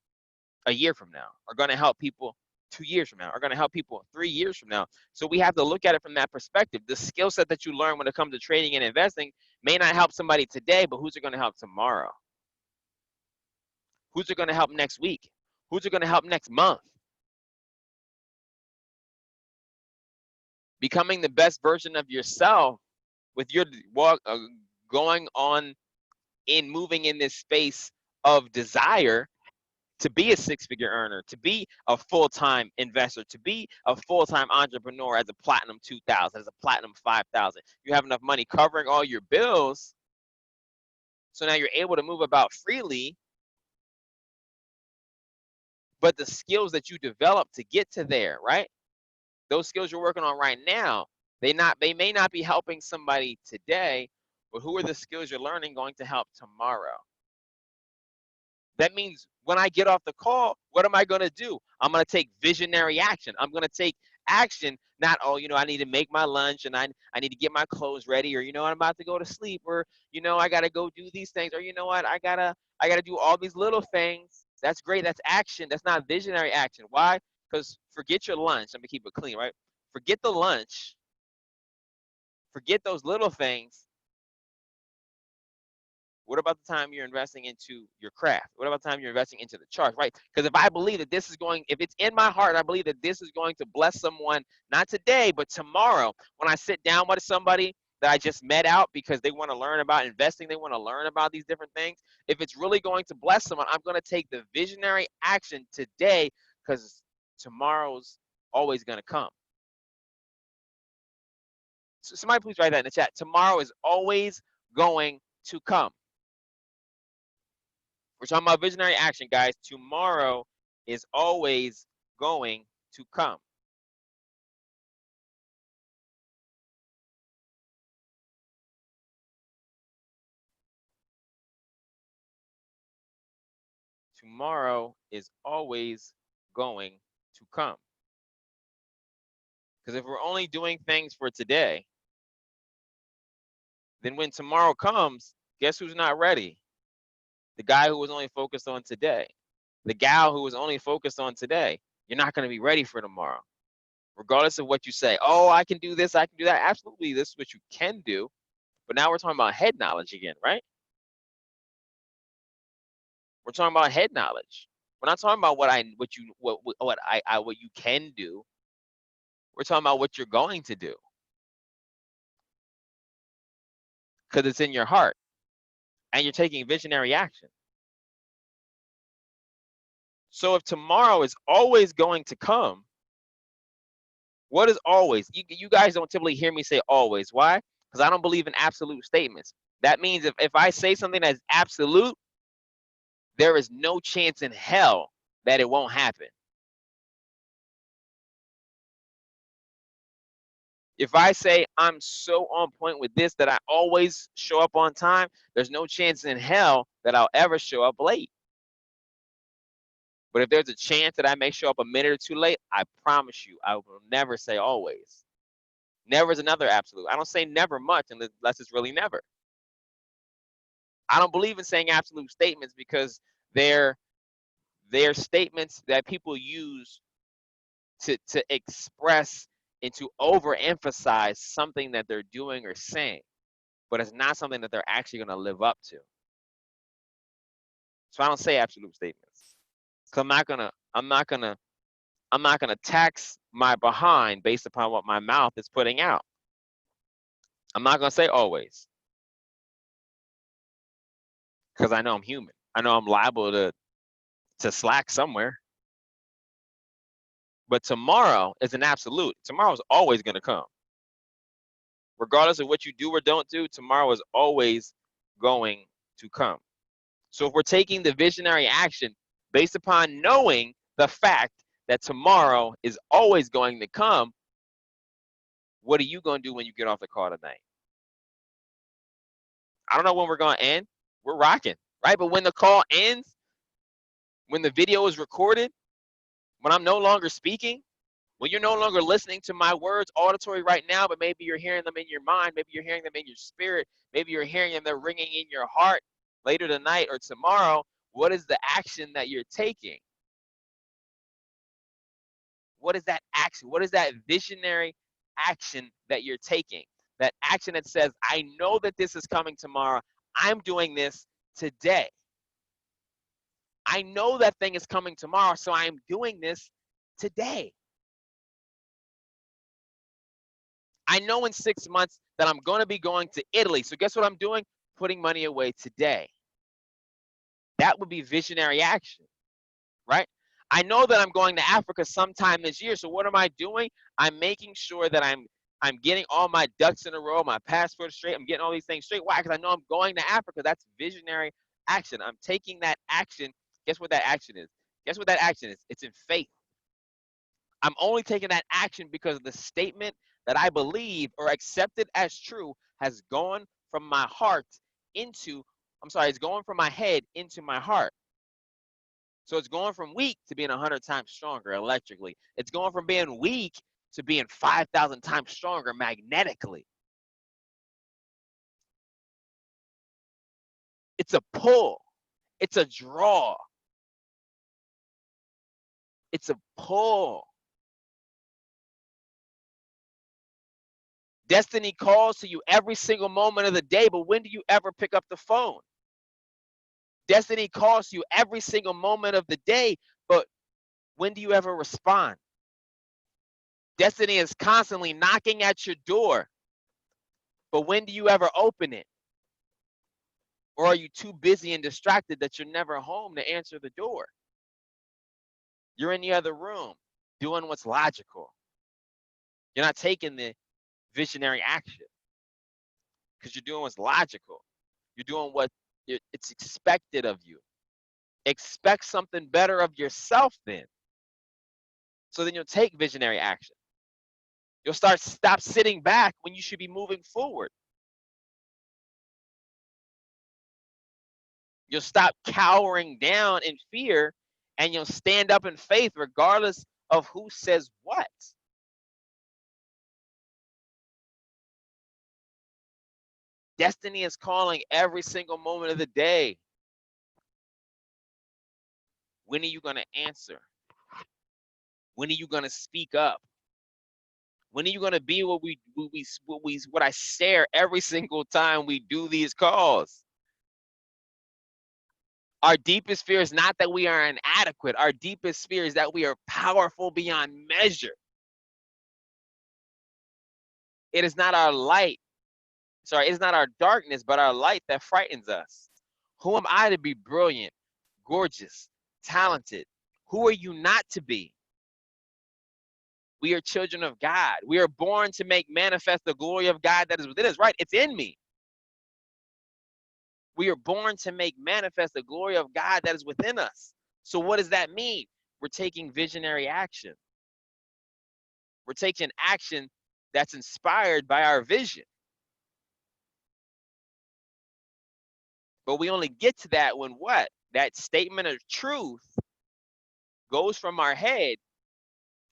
Speaker 1: a year from now, are going to help people 2 years from now, are going to help people 3 years from now. So we have to look at it from that perspective. The skill set that you learn when it comes to trading and investing may not help somebody today, but who's it going to help tomorrow? Who's it going to help next week? Who's it going to help next month? Becoming the best version of yourself with your walk, going on in moving in this space of desire to be a six-figure earner, to be a full-time investor, to be a full-time entrepreneur as a platinum 2000, as a platinum 5000. You have enough money covering all your bills, so now you're able to move about freely. But the skills that you develop to get to there, right? Those skills you're working on right now, they may not be helping somebody today, but who are the skills you're learning going to help tomorrow? That means when I get off the call, what am I going to do? I'm going to take visionary action. I'm going to take action, not, oh, I need to make my lunch and I need to get my clothes ready, or, I'm about to go to sleep, or, I got to go do these things, or, what, I got to do all these little things. That's great. That's action. That's not visionary action. Why? Because forget your lunch. Let me keep it clean, right? Forget the lunch. Forget those little things. What about the time you're investing into your craft? What about the time you're investing into the charts, right? Because if I believe that this is if it's in my heart, I believe that this is going to bless someone, not today, but tomorrow, when I sit down with somebody that I just met out because they want to learn about investing, they want to learn about these different things, if it's really going to bless someone, I'm going to take the visionary action today because tomorrow's always going to come. So somebody please write that in the chat. Tomorrow is always going to come. We're talking about visionary action, guys. Tomorrow is always going to come. Tomorrow is always going to come. Because if we're only doing things for today, then when tomorrow comes, guess who's not ready? The guy who was only focused on today. The gal who was only focused on today. You're not going to be ready for tomorrow. Regardless of what you say, oh, I can do this, I can do that. Absolutely, this is what you can do. But now we're talking about head knowledge again, right? We're talking about head knowledge. We're not talking about what you can do. We're talking about what you're going to do. Because it's in your heart. And you're taking visionary action. So if tomorrow is always going to come, what is always? You guys don't typically hear me say always. Why? Because I don't believe in absolute statements. That means if I say something that's absolute, there is no chance in hell that it won't happen. If I say I'm so on point with this that I always show up on time, there's no chance in hell that I'll ever show up late. But if there's a chance that I may show up a minute or two late, I promise you, I will never say always. Never is another absolute. I don't say never much unless it's really never. I don't believe in saying absolute statements because they're statements that people use to express and to overemphasize something that they're doing or saying, but it's not something that they're actually going to live up to. So I don't say absolute statements. So I'm not gonna tax my behind based upon what my mouth is putting out. I'm not gonna say always, because I know I'm human. I know I'm liable to slack somewhere. But tomorrow is an absolute. Tomorrow is always gonna come. Regardless of what you do or don't do, tomorrow is always going to come. So if we're taking the visionary action based upon knowing the fact that tomorrow is always going to come, what are you going to do when you get off the call tonight? I don't know when we're going to end. We're rocking, right? But when the call ends, when the video is recorded, when I'm no longer speaking, when you're no longer listening to my words auditory right now, but maybe you're hearing them in your mind, maybe you're hearing them in your spirit, maybe you're hearing them, they're ringing in your heart later tonight or tomorrow, what is the action that you're taking? What is that action? What is that visionary action that you're taking? That action that says, I know that this is coming tomorrow. I'm doing this today. I know that thing is coming tomorrow, so I'm doing this today. I know in 6 months that I'm going to be going to Italy. So guess what I'm doing? Putting money away today. That would be visionary action, right? I know that I'm going to Africa sometime this year. So what am I doing? I'm making sure that I'm getting all my ducks in a row, my passport straight. I'm getting all these things straight. Why? Because I know I'm going to Africa. That's visionary action. I'm taking that action. Guess what that action is? Guess what that action is? It's in faith. I'm only taking that action because of the statement that I believe or accepted as true has gone from my heart into, it's going from my head into my heart. So it's going from weak to being 100 times stronger electrically. It's going from being weak to being 5,000 times stronger magnetically. It's a pull. It's a draw. It's a pull. Destiny calls to you every single moment of the day, but when do you ever pick up the phone? Destiny calls to you every single moment of the day, but when do you ever respond? Destiny is constantly knocking at your door, But when do you ever open it? Or are you too busy and distracted that you're never home to answer the door? You're in the other room doing what's logical. You're not taking the visionary action because you're doing what's logical. You're doing what it's expected of you. Expect something better of yourself then. So then you'll take visionary action. You'll stop sitting back when you should be moving forward. You'll stop cowering down in fear and you'll stand up in faith regardless of who says what. Destiny is calling every single moment of the day. When are you going to answer? When are you going to speak up? When are you going to be what I share every single time we do these calls? Our deepest fear is not that we are inadequate. Our deepest fear is that we are powerful beyond measure. It is not our light. Sorry, it's not our darkness, but our light that frightens us. Who am I to be brilliant, gorgeous, talented? Who are you not to be? We are children of God. We are born to make manifest the glory of God that is within us. Right? It's in me. We are born to make manifest the glory of God that is within us. So what does that mean? We're taking visionary action. We're taking action that's inspired by our vision. But we only get to that when what? That statement of truth goes from our head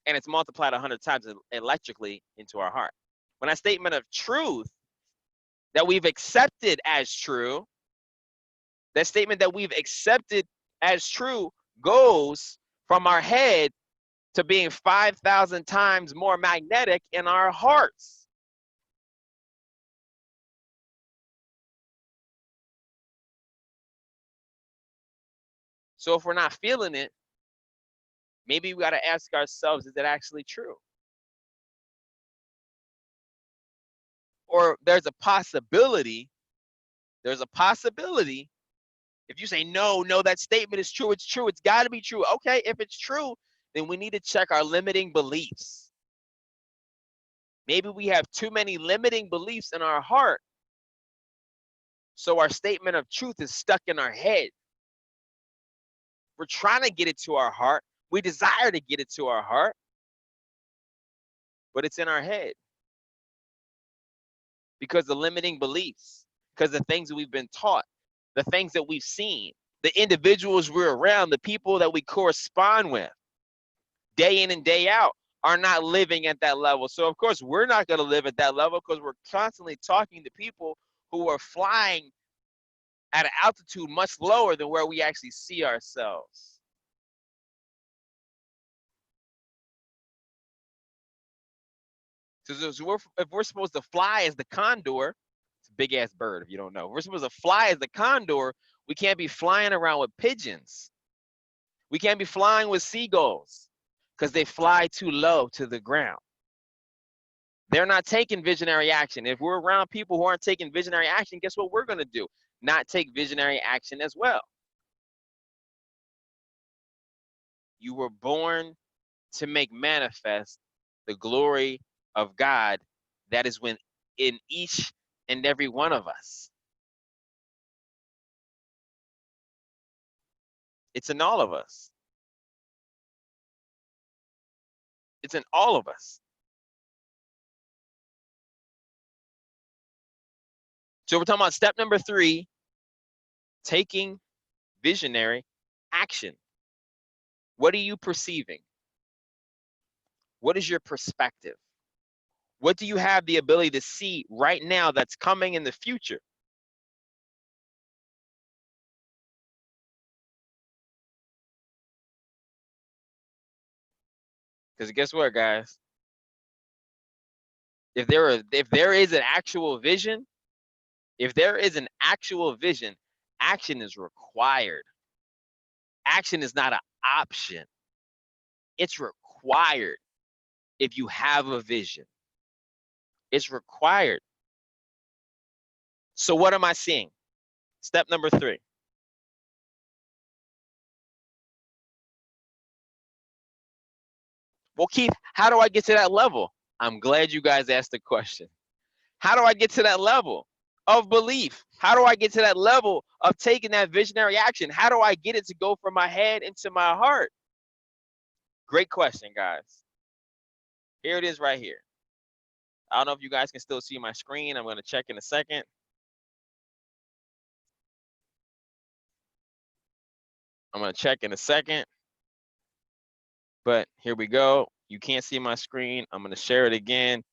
Speaker 1: and it's multiplied 100 times electrically into our heart. When that statement of truth that we've accepted as true, that statement that we've accepted as true goes from our head to being 5,000 times more magnetic in our hearts. So if we're not feeling it, maybe we got to ask ourselves, is it actually true? Or there's a possibility, if you say, no, that statement is true, it's true, it's got to be true. Okay, if it's true, then we need to check our limiting beliefs. Maybe we have too many limiting beliefs in our heart, so our statement of truth is stuck in our head. We're trying to get it to our heart. We desire to get it to our heart, but it's in our head. Because the limiting beliefs, because the things that we've been taught, the things that we've seen, the individuals we're around, the people that we correspond with day in and day out are not living at that level. So of course we're not going to live at that level because we're constantly talking to people who are flying at an altitude much lower than where we actually see ourselves. So if we're supposed to fly as the condor, it's a big ass bird if you don't know. If we're supposed to fly as the condor, we can't be flying around with pigeons. We can't be flying with seagulls because they fly too low to the ground. They're not taking visionary action. If we're around people who aren't taking visionary action, guess what we're going to do? Not take visionary action as well. You were born to make manifest the glory of God that is in each and every one of us. It's in all of us. It's in all of us. So we're talking about step number 3, taking visionary action. What are you perceiving? What is your perspective? What do you have the ability to see right now that's coming in the future? Because guess what, guys? If there is an actual vision, action is required. Action is not an option. It's required if you have a vision. It's required. So what am I seeing? Step number 3. Well, Keith, how do I get to that level? I'm glad you guys asked the question. How do I get to that level of belief? How do I get to that level of taking that visionary action? How do I get it to go from my head into my heart? Great question, guys. Here it is right here. I don't know if you guys can still see my screen. I'm going to check in a second. I'm going to check in a second. But here we go. You can't see my screen. I'm going to share it again.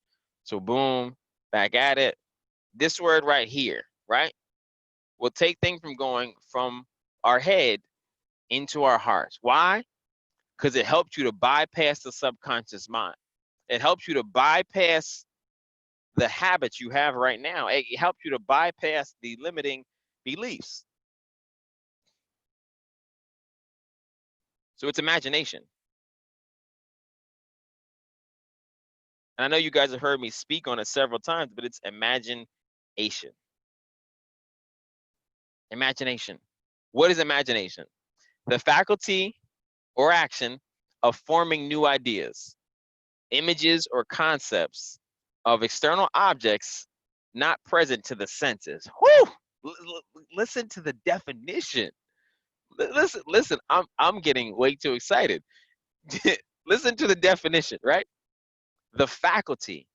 Speaker 1: So boom, back at it. This word right here, right, will take things from going from our head into our hearts. Why? Because it helps you to bypass the subconscious mind. It helps you to bypass the habits you have right now. It helps you to bypass the limiting beliefs. So it's imagination. And I know you guys have heard me speak on it several times, but it's imagination. Imagination. What is imagination? The faculty or action of forming new ideas, images, or concepts of external objects not present to the senses. Whew! Listen to the definition. Listen. I'm getting way too excited. Listen to the definition, right? The faculty.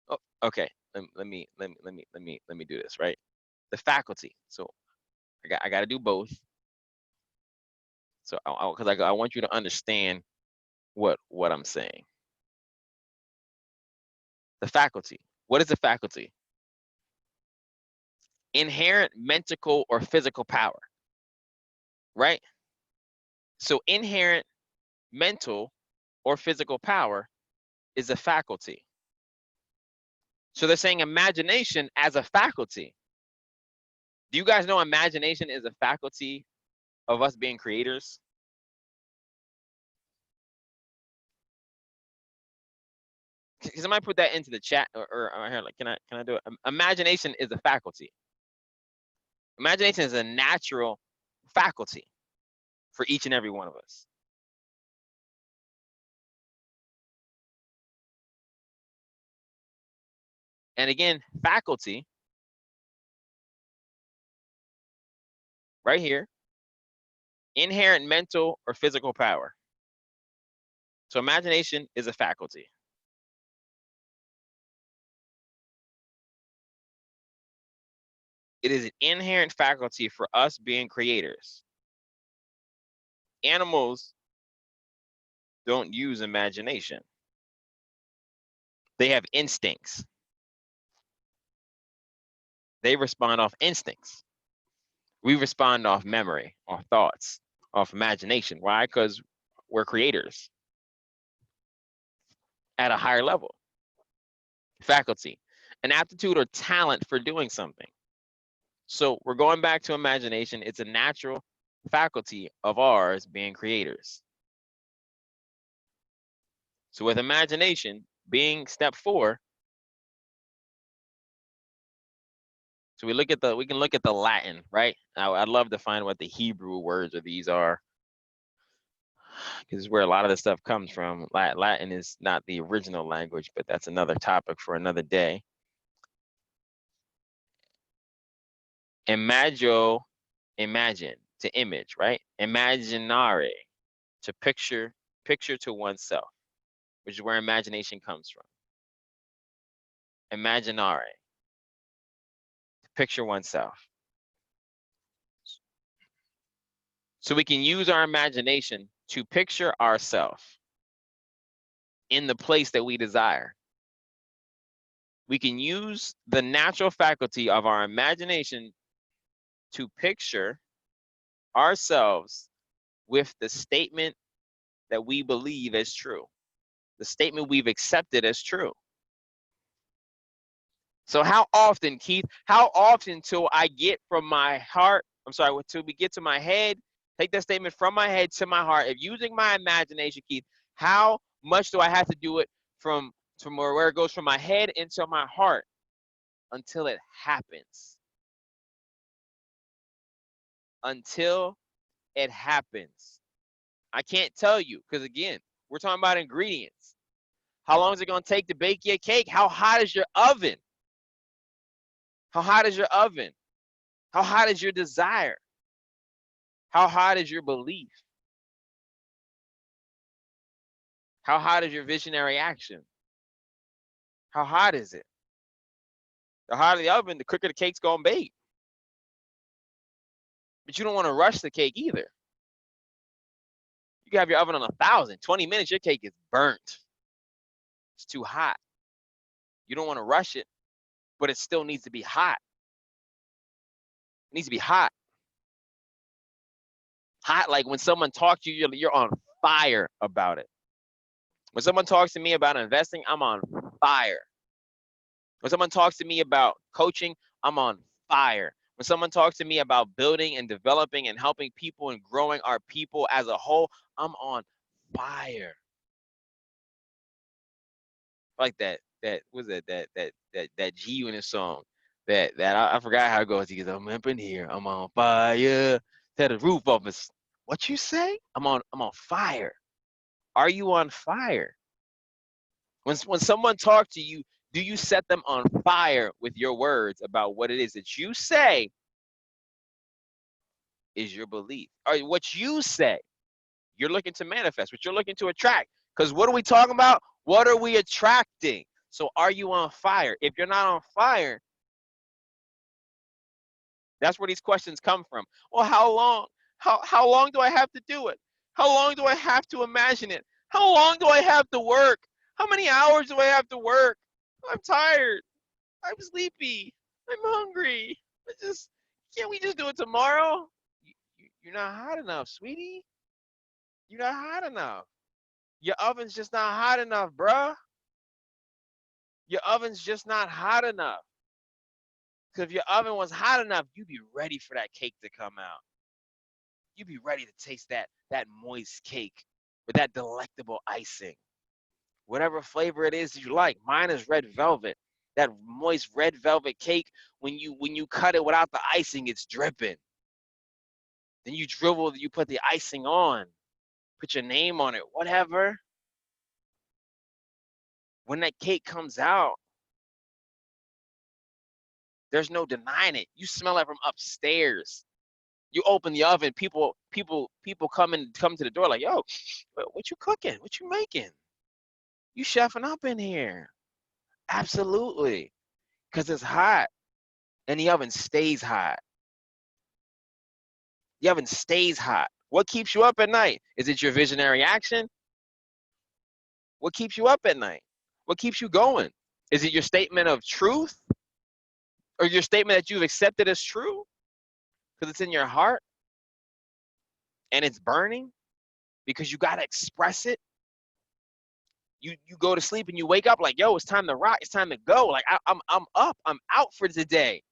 Speaker 1: Oh, okay. Let me do this, right? The faculty. So I got to do both. So because I want you to understand what I'm saying. The faculty. What is the faculty? Inherent mental or physical power, right? So inherent mental or physical power is a faculty. So they're saying imagination as a faculty. Do you guys know imagination is a faculty of us being creators? Can somebody put that into the chat or here, like, can I do it? Imagination is a faculty. Imagination is a natural faculty for each and every one of us. And again, faculty, right here, inherent mental or physical power. So imagination is a faculty. It is an inherent faculty for us being creators. Animals don't use imagination. They have instincts. They respond off instincts. We respond off memory, off thoughts, off imagination. Why? Because we're creators at a higher level. Faculty, an aptitude or talent for doing something. So we're going back to imagination. It's a natural faculty of ours being creators. So with imagination being step 4, so we can look at the Latin, right? Now I'd love to find what the Hebrew words of these are, because it's where a lot of this stuff comes from. Latin is not the original language, but that's another topic for another day. Imagine, to image, right? Imaginare, to picture to oneself, which is where imagination comes from. Imaginare, to picture oneself. So we can use our imagination to picture ourselves in the place that we desire. We can use the natural faculty of our imagination to picture ourselves with the statement that we believe as true, the statement we've accepted as true. So how often, Keith, how often till I get from my heart, till we get to my head, take that statement from my head to my heart, if using my imagination, Keith, how much do I have to do it from where it goes from my head into my heart? until it happens. Until it happens. I can't tell you because, again, we're talking about ingredients. How long is it going to take to bake your cake? How hot is your oven? How hot is your oven? How hot is your desire? How hot is your belief? How hot is your visionary action? How hot is it? The hotter the oven, the quicker the cake's going to bake. But you don't want to rush the cake either. You can have your oven on 1,000. 20 minutes, your cake is burnt. It's too hot. You don't want to rush it, but it still needs to be hot. It needs to be hot. Hot, like when someone talks to you, you're on fire about it. When someone talks to me about investing, I'm on fire. When someone talks to me about coaching, I'm on fire. When someone talks to me about building and developing and helping people and growing our people as a whole, I'm on fire. Like that was that G Unit song. I forgot how it goes. He goes, I'm up in here, I'm on fire. Tear the roof off us. What you say? I'm on fire. Are you on fire? When someone talks to you, do you set them on fire with your words about what it is that you say is your belief? Or what you say, you're looking to manifest, what you're looking to attract. Because what are we talking about? What are we attracting? So are you on fire? If you're not on fire, that's where these questions come from. Well, how long? How long do I have to do it? How long do I have to imagine it? How long do I have to work? How many hours do I have to work? I'm tired. I'm sleepy. I'm hungry. Can't we just do it tomorrow? You're not hot enough, sweetie. You're not hot enough. Your oven's just not hot enough, bruh. Your oven's just not hot enough. Because if your oven was hot enough, you'd be ready for that cake to come out. You'd be ready to taste that moist cake with that delectable icing. Whatever flavor it is you like. Mine is red velvet. That moist red velvet cake, when you cut it without the icing, it's dripping. Then you put the icing on. Put your name on it, whatever. When that cake comes out, there's no denying it. You smell it from upstairs. You open the oven, people come to the door like, yo, what you cooking? What you making? You chefing up in here. Absolutely. Because it's hot. And the oven stays hot. The oven stays hot. What keeps you up at night? Is it your visionary action? What keeps you up at night? What keeps you going? Is it your statement of truth? Or your statement that you've accepted as true? Because it's in your heart? And it's burning? Because you got to express it? You go to sleep and you wake up like, yo, it's time to rock. It's time to go. Like, I'm up. I'm out for today.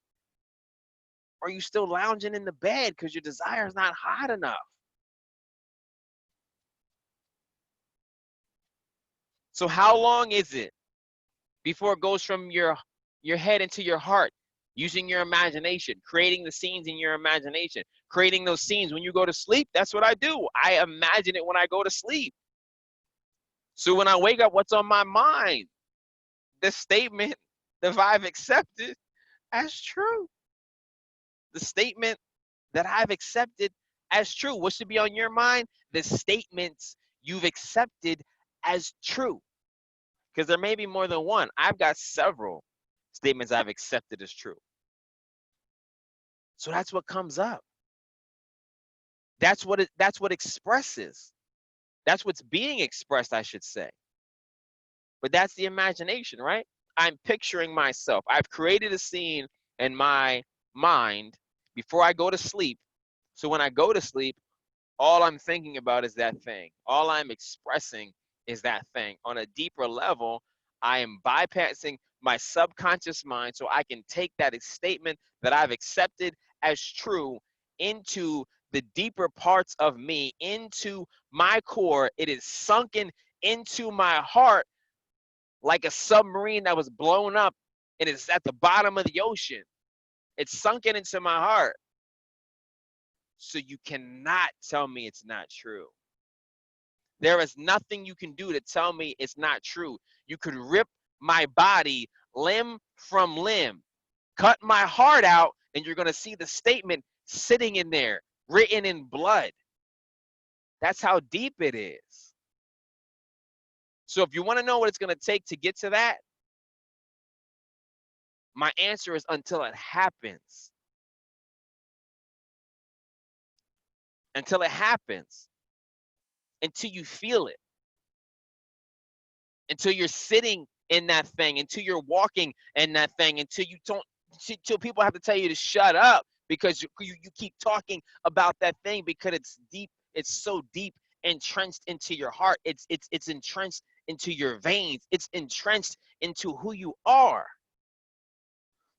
Speaker 1: Or are you still lounging in the bed because your desire is not hot enough? So how long is it before it goes from your head into your heart? Using your imagination, creating the scenes in your imagination, creating those scenes when you go to sleep. That's what I do. I imagine it when I go to sleep. So when I wake up, what's on my mind? The statement that I've accepted as true. The statement that I've accepted as true. What should be on your mind? The statements you've accepted as true. Because there may be more than one. I've got several statements I've accepted as true. So that's what comes up. That's what expresses. That's what's being expressed, I should say. But that's the imagination, right? I'm picturing myself. I've created a scene in my mind before I go to sleep. So when I go to sleep, all I'm thinking about is that thing. All I'm expressing is that thing. On a deeper level, I am bypassing my subconscious mind so I can take that statement that I've accepted as true into the deeper parts of me, into my core. It is sunken into my heart like a submarine that was blown up and it's at the bottom of the ocean. It's sunken into my heart. So you cannot tell me it's not true. There is nothing you can do to tell me it's not true. You could rip my body limb from limb, cut my heart out, and you're going to see the statement sitting in there, written in blood. That's how deep it is. So if you want to know what it's going to take to get to that, my answer is until it happens. Until it happens. Until you feel it. Until you're sitting in that thing, until you're walking in that thing, until you don't, until people have to tell you to shut up because you keep talking about that thing because it's deep, it's so deep entrenched into your heart. It's entrenched into your veins. It's entrenched into who you are.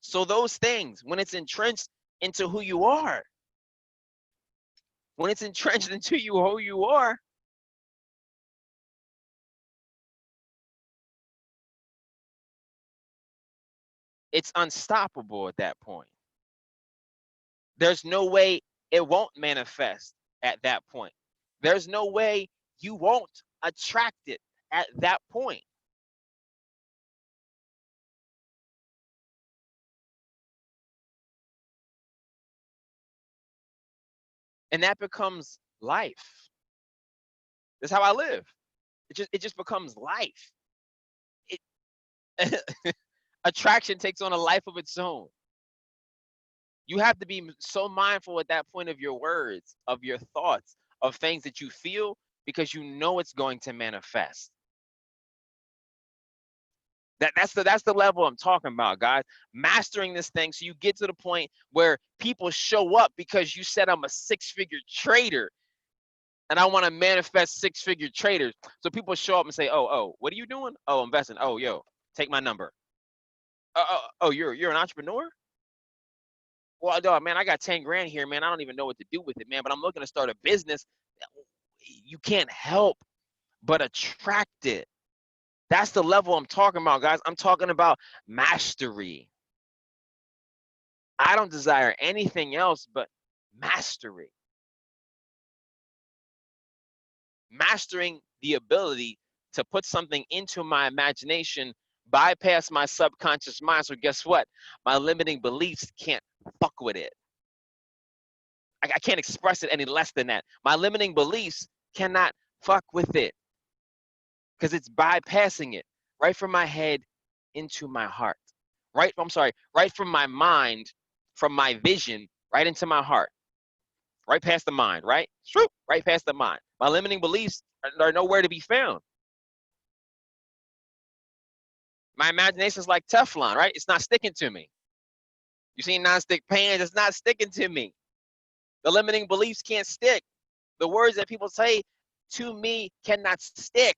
Speaker 1: So those things, when it's entrenched into who you are, when it's entrenched into you who you are, it's unstoppable at that point. There's no way it won't manifest at that point. There's no way you won't attract it at that point. And that becomes life. That's how I live. It just becomes life. It attraction takes on a life of its own. You have to be so mindful at that point of your words, of your thoughts, of things that you feel, because you know it's going to manifest. That's the level I'm talking about, guys. Mastering this thing so you get to the point where people show up because you said I'm a six-figure trader and I want to manifest six-figure traders. So people show up and say, oh, what are you doing? Oh, investing. Oh, yo, take my number. Oh, you're an entrepreneur? Well, dog, man, I got 10 grand here, man. I don't even know what to do with it, man, but I'm looking to start a business. You can't help but attract it. That's the level I'm talking about, guys. I'm talking about mastery. I don't desire anything else but mastery. Mastering the ability to put something into my imagination, bypass my subconscious mind. So guess what? My limiting beliefs can't fuck with it. I can't express it any less than that. My limiting beliefs cannot fuck with it because it's bypassing it right from my head into my heart. Right from my mind, from my vision, right into my heart. Right past the mind, right? Right past the mind. My limiting beliefs are nowhere to be found. My imagination is like Teflon, right? It's not sticking to me. You see non-stick pans, it's not sticking to me. The limiting beliefs can't stick. The words that people say to me cannot stick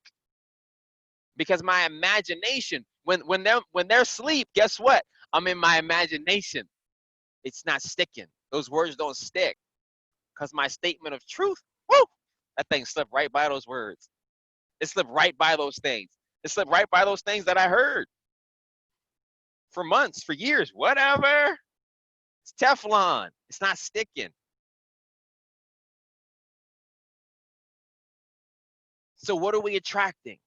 Speaker 1: because my imagination, when they're asleep, guess what? I'm in my imagination. It's not sticking. Those words don't stick because my statement of truth, woo, that thing slipped right by those words. It slipped right by those things. It slipped right by those things that I heard for months, for years, whatever. It's Teflon. It's not sticking. So what are we attracting?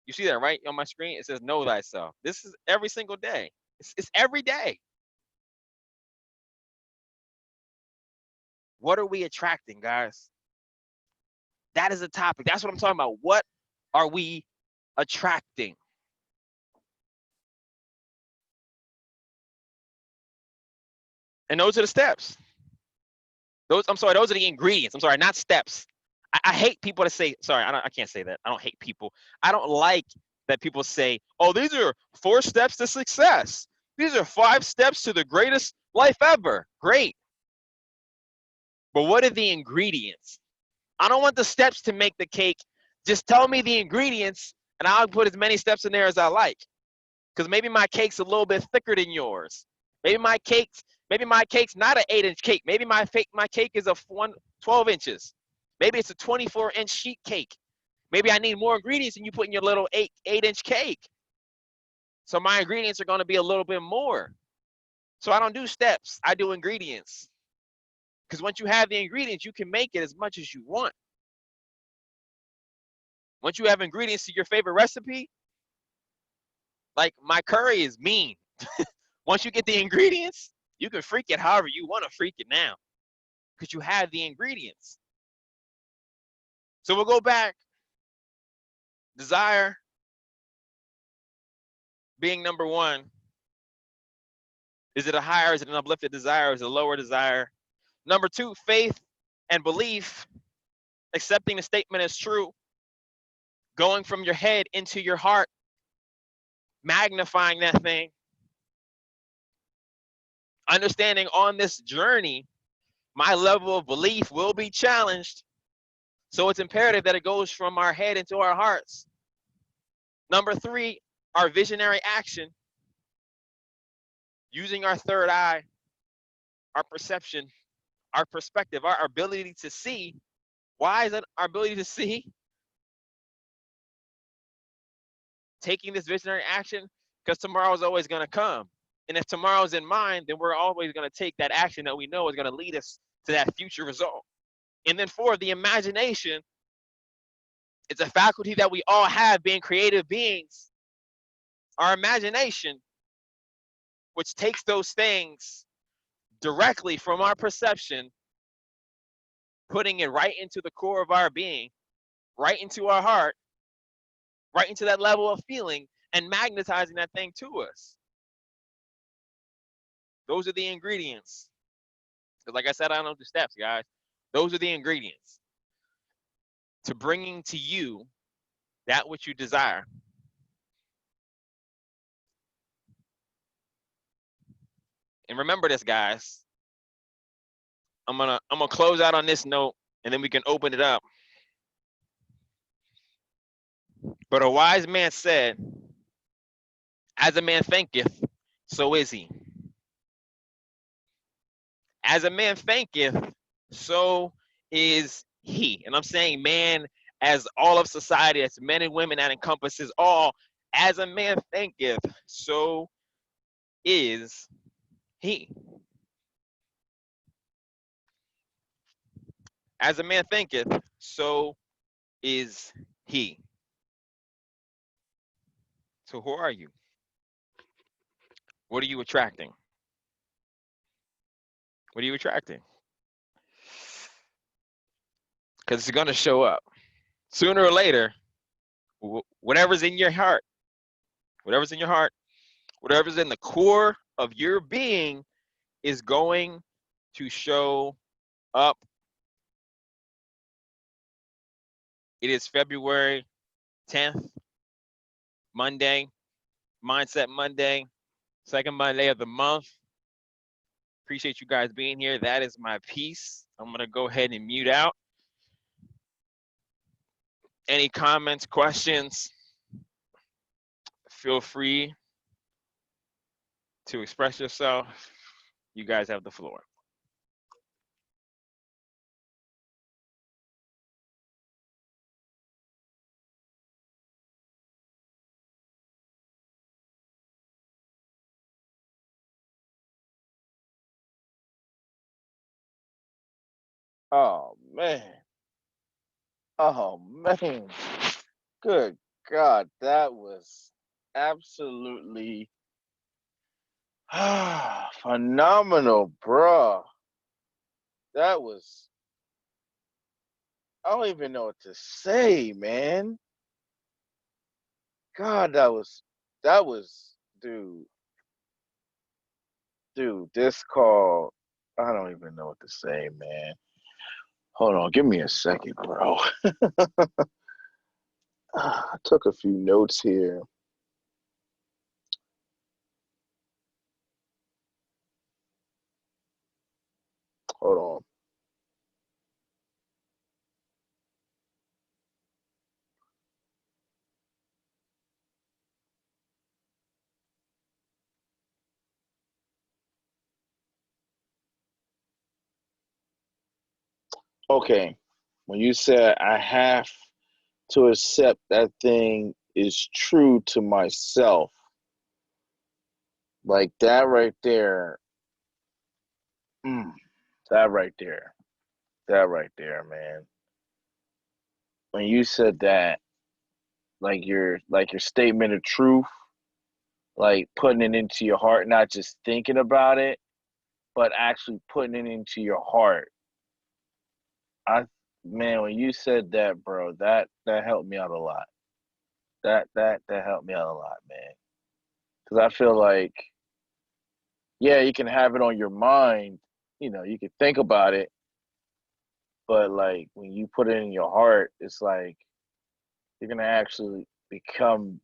Speaker 1: You see that right on my screen? It says know thyself. This is every single day. It's every day. What are we attracting, guys? That is a topic. That's what I'm talking about. What are we attracting? And those are the steps. Those are the ingredients. I'm sorry, not steps. I hate people to say, sorry, I can't say that. I don't hate people. I don't like that people say, oh, these are 4 steps to success. These are 5 steps to the greatest life ever. Great. But what are the ingredients? I don't want the steps to make the cake. Just tell me the ingredients and I'll put as many steps in there as I like. Because maybe my cake's a little bit thicker than yours. Maybe my cake's not an 8-inch cake. Maybe my cake is a 12 inches. Maybe it's a 24-inch sheet cake. Maybe I need more ingredients than you put in your little 8-inch cake. So my ingredients are going to be a little bit more. So I don't do steps. I do ingredients. Because once you have the ingredients, you can make it as much as you want. Once you have ingredients to your favorite recipe, like my curry is mean. Once you get the ingredients, you can freak it however you want to freak it now. Because you have the ingredients. So we'll go back. Desire being number one. Is it a higher, is it an uplifted desire, or is it a lower desire? Number two, faith and belief, accepting the statement as true, going from your head into your heart, magnifying that thing, understanding on this journey, my level of belief will be challenged. So it's imperative that it goes from our head into our hearts. Number three, our visionary action, using our third eye, our perception, our perspective, our ability to see. Why is it our ability to see? Taking this visionary action, because tomorrow is always going to come. And if tomorrow's in mind, then we're always going to take that action that we know is going to lead us to that future result. And then four, the imagination. It's a faculty that we all have being creative beings. Our imagination, which takes those things directly from our perception, putting it right into the core of our being, right into our heart, right into that level of feeling, and magnetizing that thing to us. Those are the ingredients. Because like I said, I don't know the steps, guys. Those are the ingredients to bringing to you that which you desire. And remember this, guys. I'm gonna close out on this note, and then we can open it up. But a wise man said, as a man thinketh, so is he. As a man thinketh, so is he. And I'm saying man as all of society, as men and women, that encompasses all. As a man thinketh, so is he. As a man thinketh, so is he. So who are you? What are you attracting? What are you attracting? Because it's going to show up. Sooner or later, whatever's in your heart, whatever's in your heart, whatever's in the core of your being is going to show up. It is February 10th, Monday, Mindset Monday, second Monday of the month. Appreciate you guys being here. That is my piece. I'm going to go ahead and mute out. Any comments, questions? Feel free to express yourself. You guys have the floor.
Speaker 5: Oh man. Oh man. Good God, that was absolutely phenomenal, bruh. That was, I don't even know what to say, man. God, dude, this call, I don't even know what to say, man. Hold on, give me a second, bro. I took a few notes here. Hold on. Okay, when you said I have to accept that thing is true to myself, Like that right there. That right there. That right there, man. When you said that, like your statement of truth, like putting it into your heart, not just thinking about it, but actually putting it into your heart. I Man, when you said that, bro, that helped me out a lot. That helped me out a lot, man. Because I feel like, yeah, you can have it on your mind, you can think about it, but like when you put it in your heart, it's like you're gonna actually become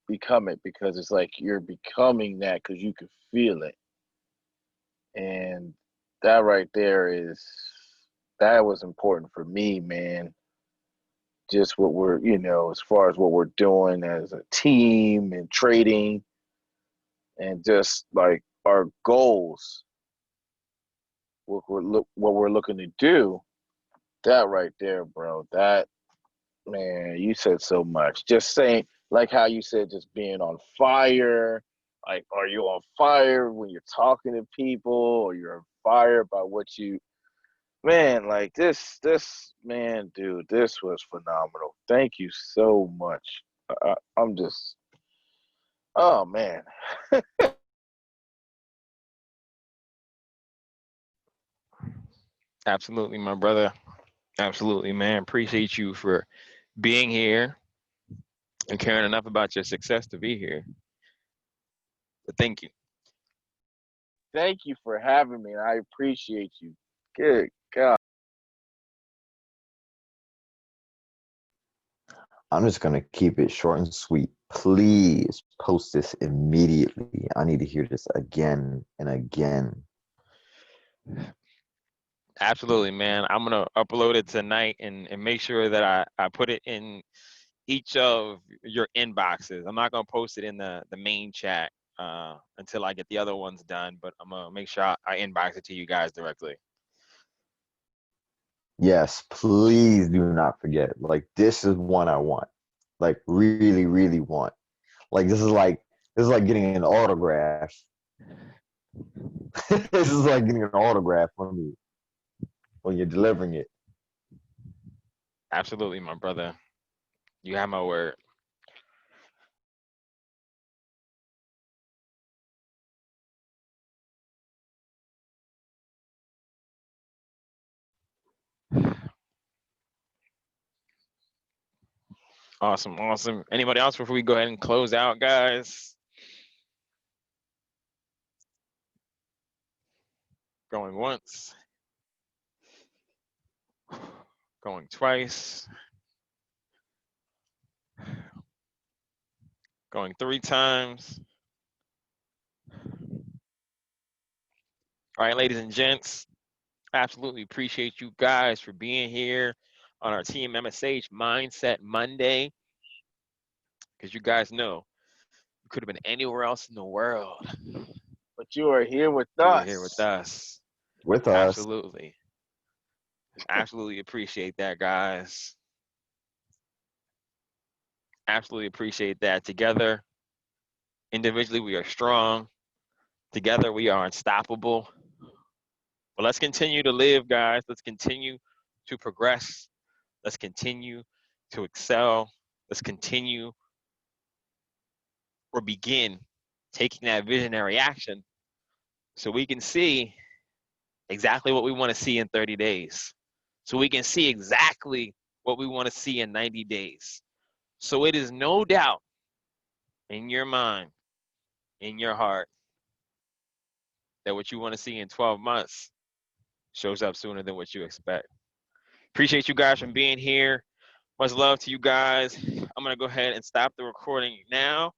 Speaker 5: it, because it's like you're becoming that because you can feel it. And that right there that was important for me, man. Just what we're, as far as what we're doing as a team and trading, and just like our goals, what we're looking to do. That right there, bro. That, man, you said so much. Just saying, like how you said, just being on fire. Like, are you on fire when you're talking to people, or you're on fire by what you, man, like man, dude, this was phenomenal. Thank you so much. I'm just, oh, man.
Speaker 1: Absolutely, my brother. Absolutely, man. Appreciate you for being here and caring enough about your success to be here. But thank you.
Speaker 5: Thank you for having me. I appreciate you. Good God.
Speaker 3: I'm just gonna keep it short and sweet. Please post this immediately. I need to hear this again and again.
Speaker 1: Absolutely, man. I'm gonna upload it tonight and make sure that I put it in each of your inboxes. I'm not gonna post it in the main chat until I get the other ones done, but I'm gonna make sure I inbox it to you guys directly.
Speaker 3: Yes, please do not forget. Like, this is one I want. Like, really, really want. Like, this is like getting an autograph. This is like getting an autograph from you when you're delivering it.
Speaker 1: Absolutely, my brother. You have my word. Awesome, awesome. Anybody else before we go ahead and close out, guys? Going once. Going twice. Going 3 times. All right, ladies and gents, absolutely appreciate you guys for being here on our Team MSH Mindset Monday. Because you guys know, you could have been anywhere else in the world,
Speaker 5: But you are here with
Speaker 1: but you were here with
Speaker 5: us.
Speaker 1: us.
Speaker 3: With us.
Speaker 1: Absolutely. Absolutely appreciate that, guys. Absolutely appreciate that. Together, individually, we are strong. Together, we are unstoppable. But let's continue to live, guys. Let's continue to progress. Let's continue to excel. Let's continue or begin taking that visionary action so we can see exactly what we want to see in 30 days. So we can see exactly what we want to see in 90 days. So it is no doubt in your mind, in your heart, that what you want to see in 12 months shows up sooner than what you expect. Appreciate you guys from being here. Much love to you guys. I'm going to go ahead and stop the recording now.